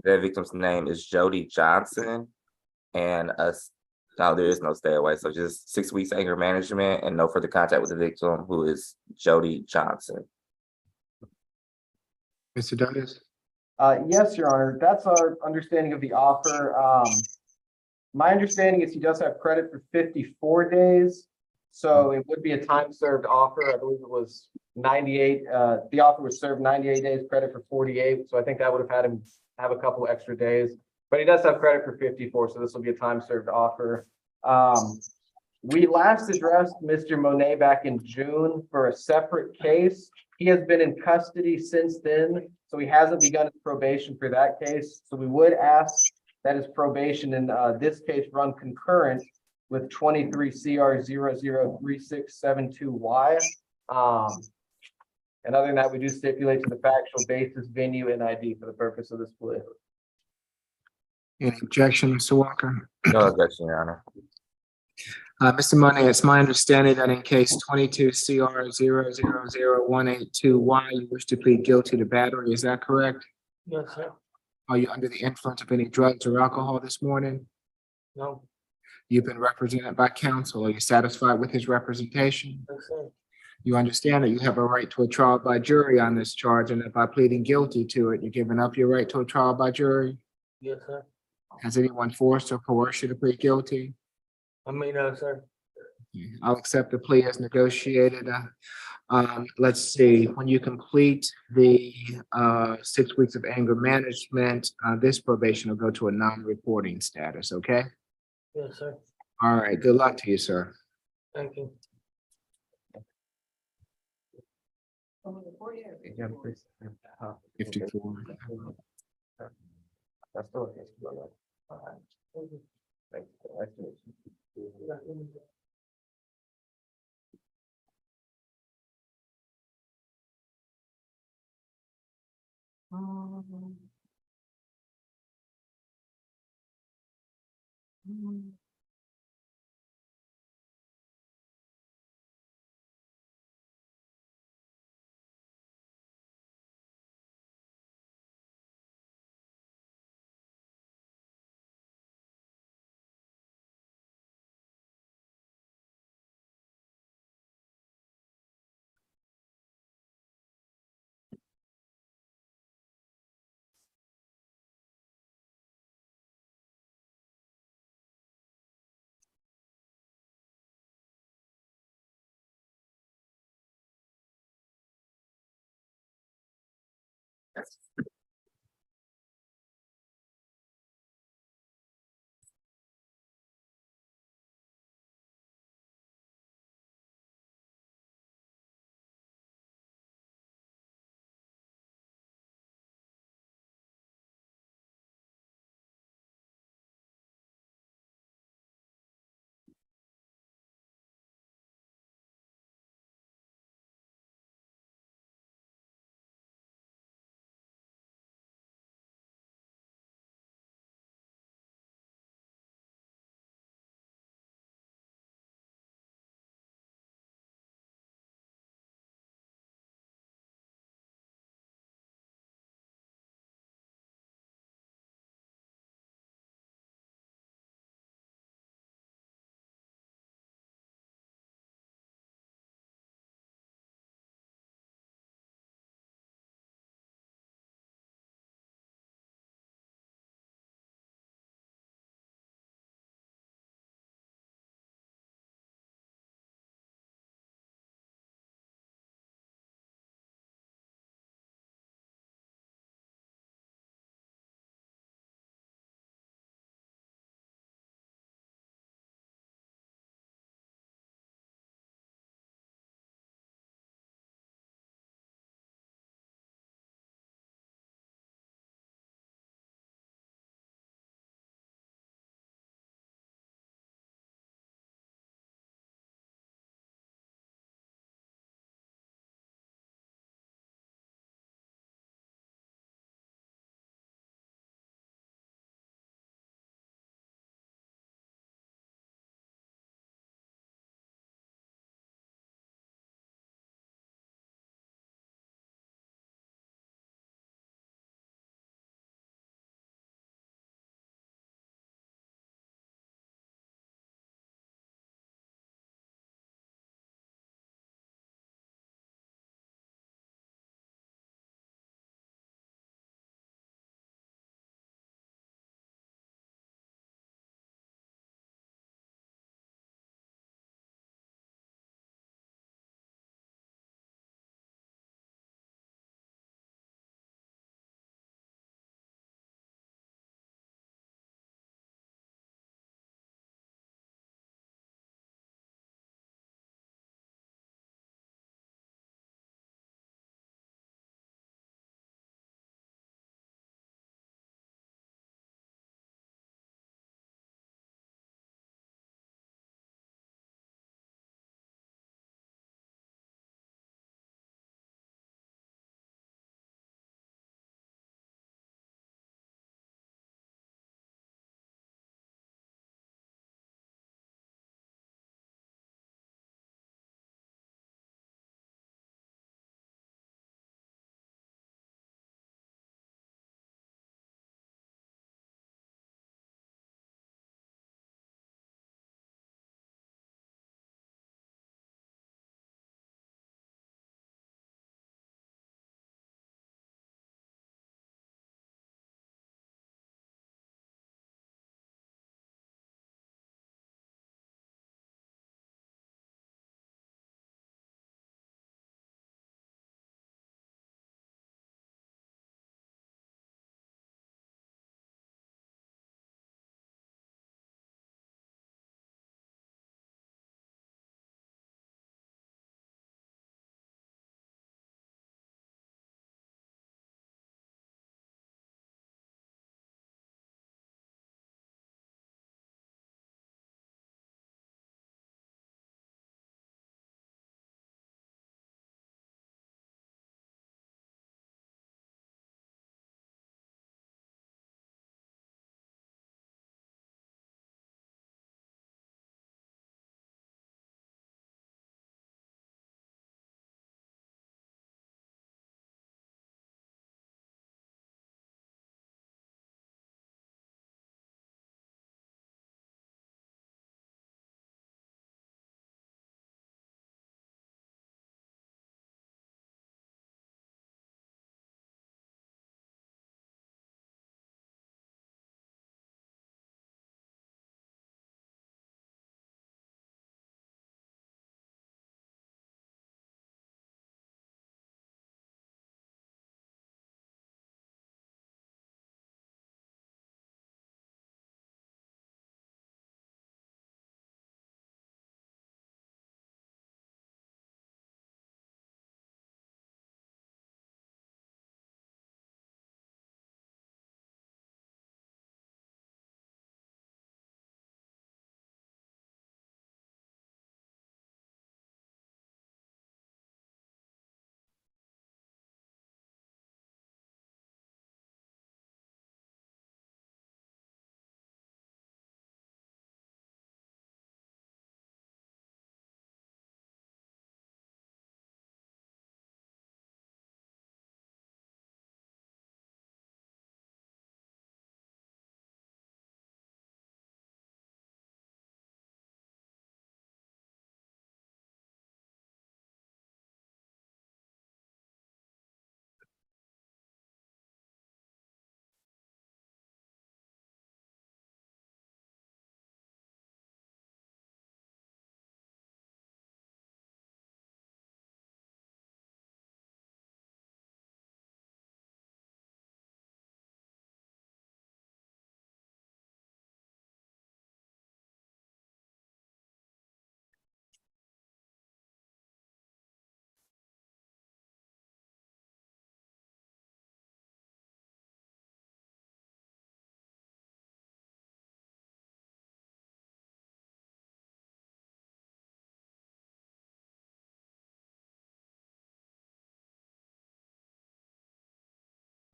The victim's name is Jody Johnson, and no, there is no stay away. So just 6 weeks anger management and no further contact with the victim who is Jody Johnson. Mr. Douglas? Yes, Your Honor, that's our understanding of the offer. My understanding is he does have credit for 54 days. So it would be a time served offer. I believe it was 98. The offer was served 98 days, credit for 48. So I think that would have had him have a couple extra days. But he does have credit for 54, so this will be a time served offer. We last addressed Mr. Monet back in June for a separate case. He has been in custody since then, so he hasn't begun his probation for that case. So we would ask that his probation in this case run concurrent with 23 CR 003672Y. And other than that, we do stipulate to the factual basis, venue, and ID for the purpose of this plea. Any objection, Mr. Walker? No objection, Your Honor. Mr. Monet, it's my understanding that in case 22 CR 000182Y, you wish to plead guilty to battery. Is that correct? Yes, sir. Are you under the influence of any drugs or alcohol this morning? No. You've been represented by counsel. Are you satisfied with his representation? Yes, sir. You understand that you have a right to a trial by jury on this charge, and that by pleading guilty to it, you're giving up your right to a trial by jury? Yes, sir. Has anyone forced or coerced you to plead guilty? Sir. I'll accept the plea as negotiated. Let's see, when you complete the 6 weeks of anger management, this probation will go to a non-reporting status, okay? Yes, sir. All right, good luck to you, sir. Thank you. Uh, 54. That's still a case. Thank you.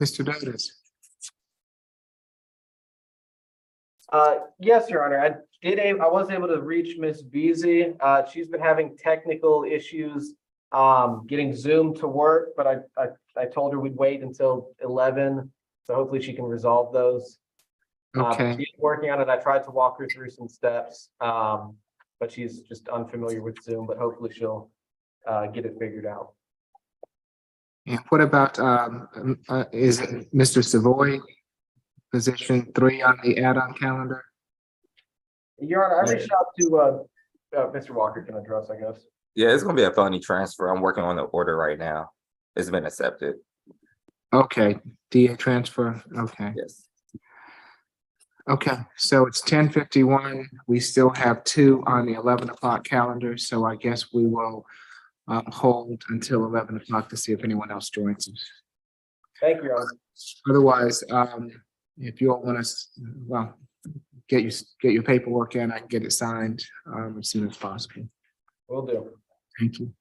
Mr. Davis. Yes, Your Honor, I was able to reach Miss Beasy. She's been having technical issues getting Zoom to work, but I told her we'd wait until 11, so hopefully she can resolve those. Okay. She's working on it. I tried to walk her through some steps, but she's just unfamiliar with Zoom, but hopefully she'll get it figured out. And what about, is it Mr. Savoy, position 3 on the add-on calendar? Your Honor, I reached out to Mr. Walker can address, I guess. Yeah, it's gonna be a felony transfer. I'm working on the order right now. It's been accepted. Okay, DA transfer, okay. Yes. Okay, so it's 10:51. We still have 2 on the 11 o'clock calendar, so I guess we will hold until 11 o'clock to see if anyone else joins us. Thank you, Your Honor. Otherwise, if you all want to, well, get your paperwork in, I can get it signed as soon as possible. Will do. Thank you.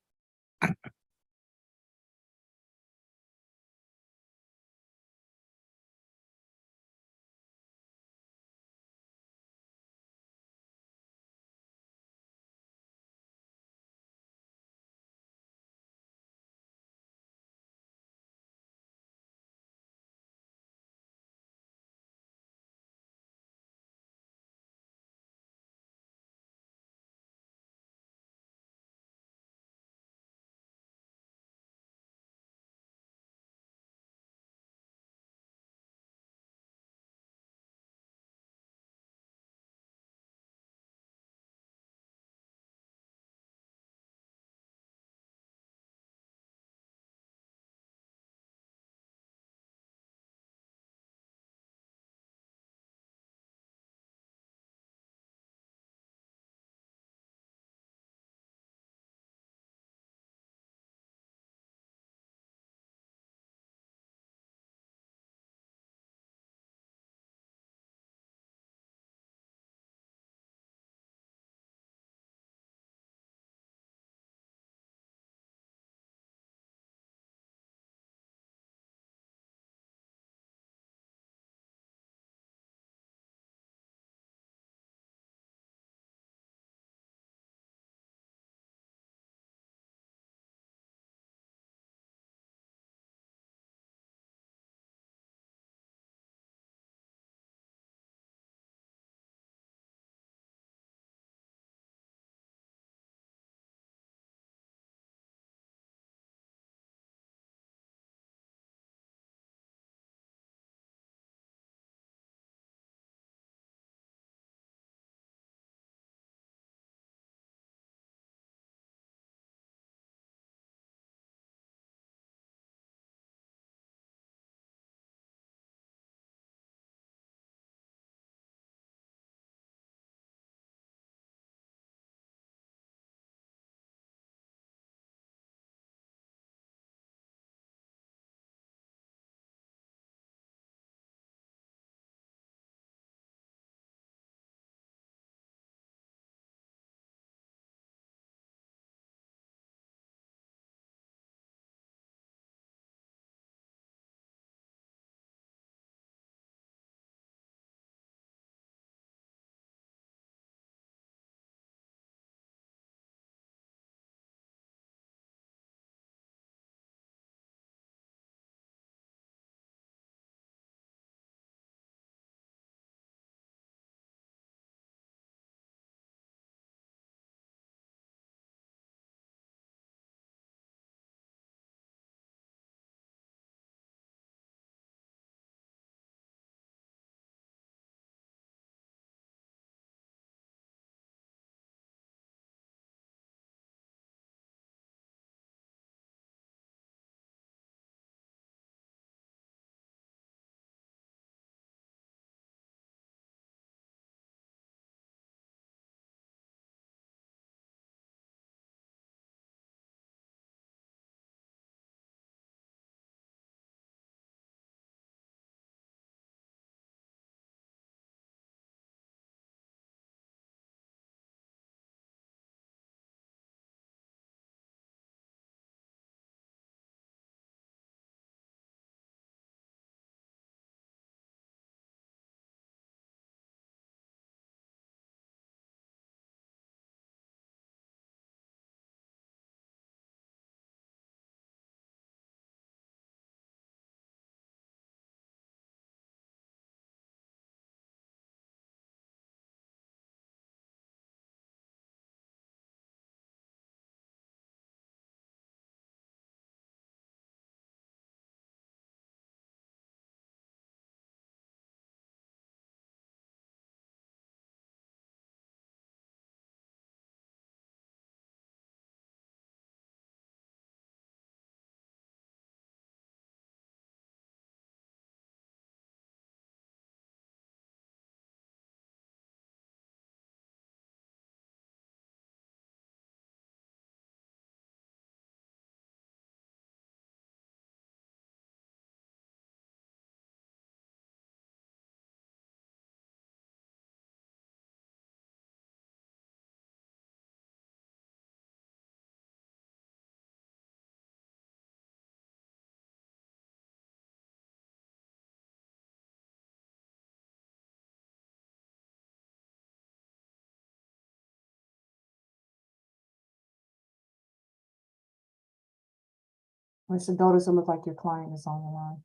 Mr. Dotis, it looks like your client is on the line.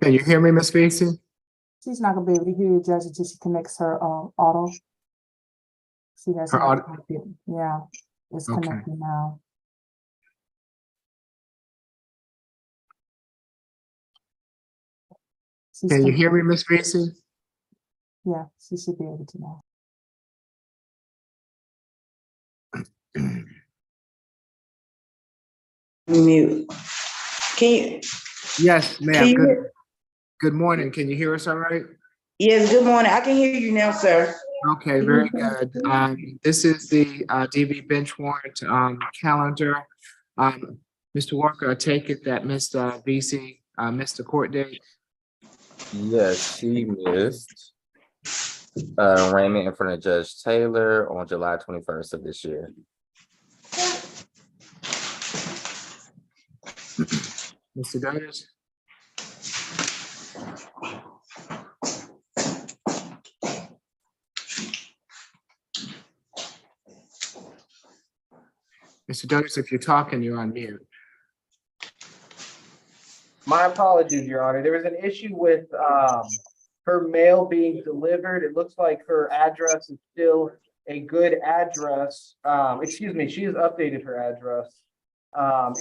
Can you hear me, Ms. Vesey? She's not gonna be able to hear you, Judge, until she connects her auto. She has Her not auto- connected. Yeah, it's Okay. connecting now. She's Can you hear me, connected. Ms. Vesey? Yeah, she should be able to now. Mute. Can you, Yes, can ma'am. you, Good, hear- good morning. Can you hear us all right? yes, good morning. I can hear you now, sir. Okay, very good. This is the DV bench warrant calendar. Mr. Walker, I take it that Ms. Vesey missed the court date? Yes, she missed arraignment in front of Judge Taylor on July 21st of this year. Mr. Dotis? Mr. Dotis, if you're talking, you're on mute. My apologies, Your Honor. There was an issue with her mail being delivered. It looks like her address is still a good address. Excuse me, she has updated her address.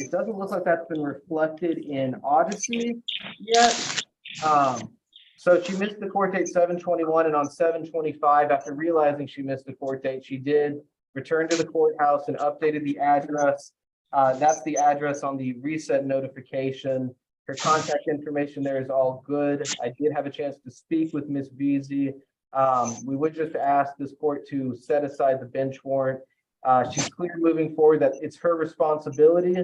It doesn't look like that's been reflected in Odyssey yet. So she missed the court date 7/21, and on 7/25, after realizing she missed the court date, she did return to the courthouse and updated the address. That's the address on the reset notification. Her contact information there is all good. I did have a chance to speak with Ms. Vesey. We would just ask this court to set aside the bench warrant. She's clear moving forward that it's her responsibility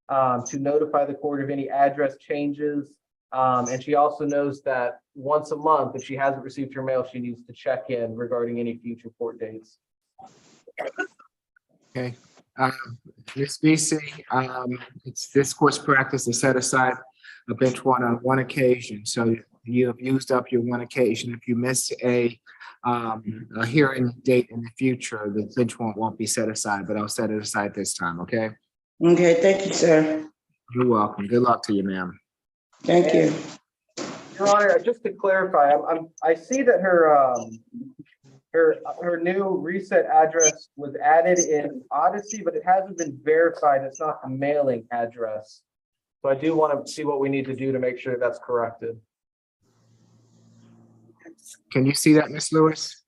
to notify the court of any address changes. And she also knows that once a month, if she hasn't received her mail, she needs to check in regarding any future court dates. Okay. Ms. Vesey, it's this court's practice to set aside a bench warrant on one occasion. So you have used up your one occasion. If you miss a hearing date in the future, the bench warrant won't be set aside, but I'll set it aside this time, okay? Okay, thank you, sir. You're welcome. Good luck to you, ma'am. Thank you. Your Honor, just to clarify, I see that her new reset address was added in Odyssey, but it hasn't been verified. It's not the mailing address. So I do want to see what we need to do to make sure that's corrected. Can you see that, Ms. Lewis?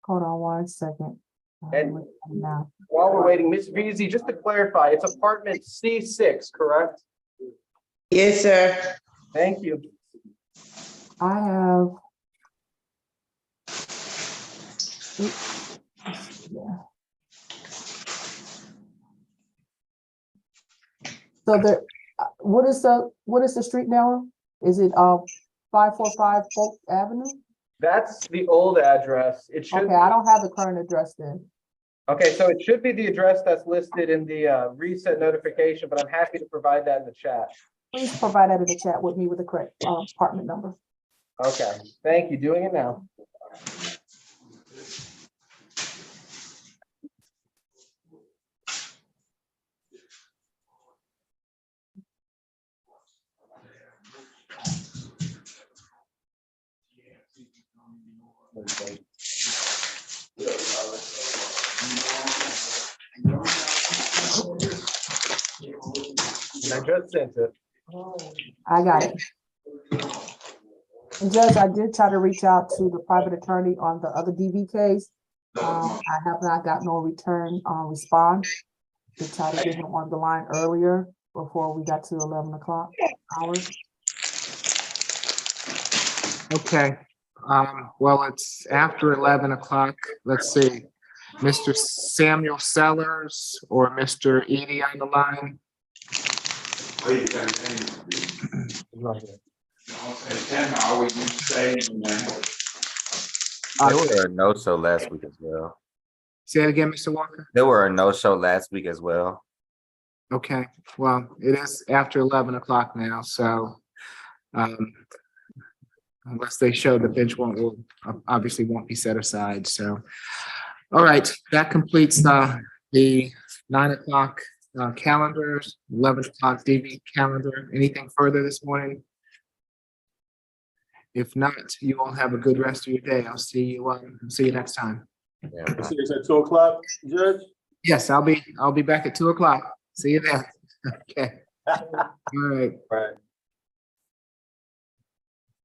Hold on one second. And now, while we're waiting, Ms. Vesey, just to clarify, it's apartment C6, correct? Yes, sir. Thank you. I have. Yeah. So the, what is the street now? Is it 545 Folk Avenue? That's the old address. It should. Okay, I don't have the current address then. Okay, so it should be the address that's listed in the reset notification, but I'm happy to provide that in the chat. Please provide that in the chat with me with the correct apartment number. Okay, thank you. Doing it now. And I just sent it. I got it. And Judge, I did try to reach out to the private attorney on the other DV case. I have not got no return response. To try to get him on the line earlier before we got to 11 o'clock hours. Okay. Well, it's after 11 o'clock. Let's see. Mr. Samuel Sellers or Mr. Edie on the line? There were no show last week as well. Say it again, Mr. Walker? There were a no-show last week as well. Okay, well, it is after 11 o'clock now, so unless they show, the bench will obviously won't be set aside, so. All right, that completes the 9 o'clock calendars, 11 o'clock DV calendar. Anything further this morning? If not, you all have a good rest of your day. I'll see you next time. Yeah. See you at 2 o'clock, Judge? Yes, I'll be back at 2 o'clock. See you then. Okay. All right. Right.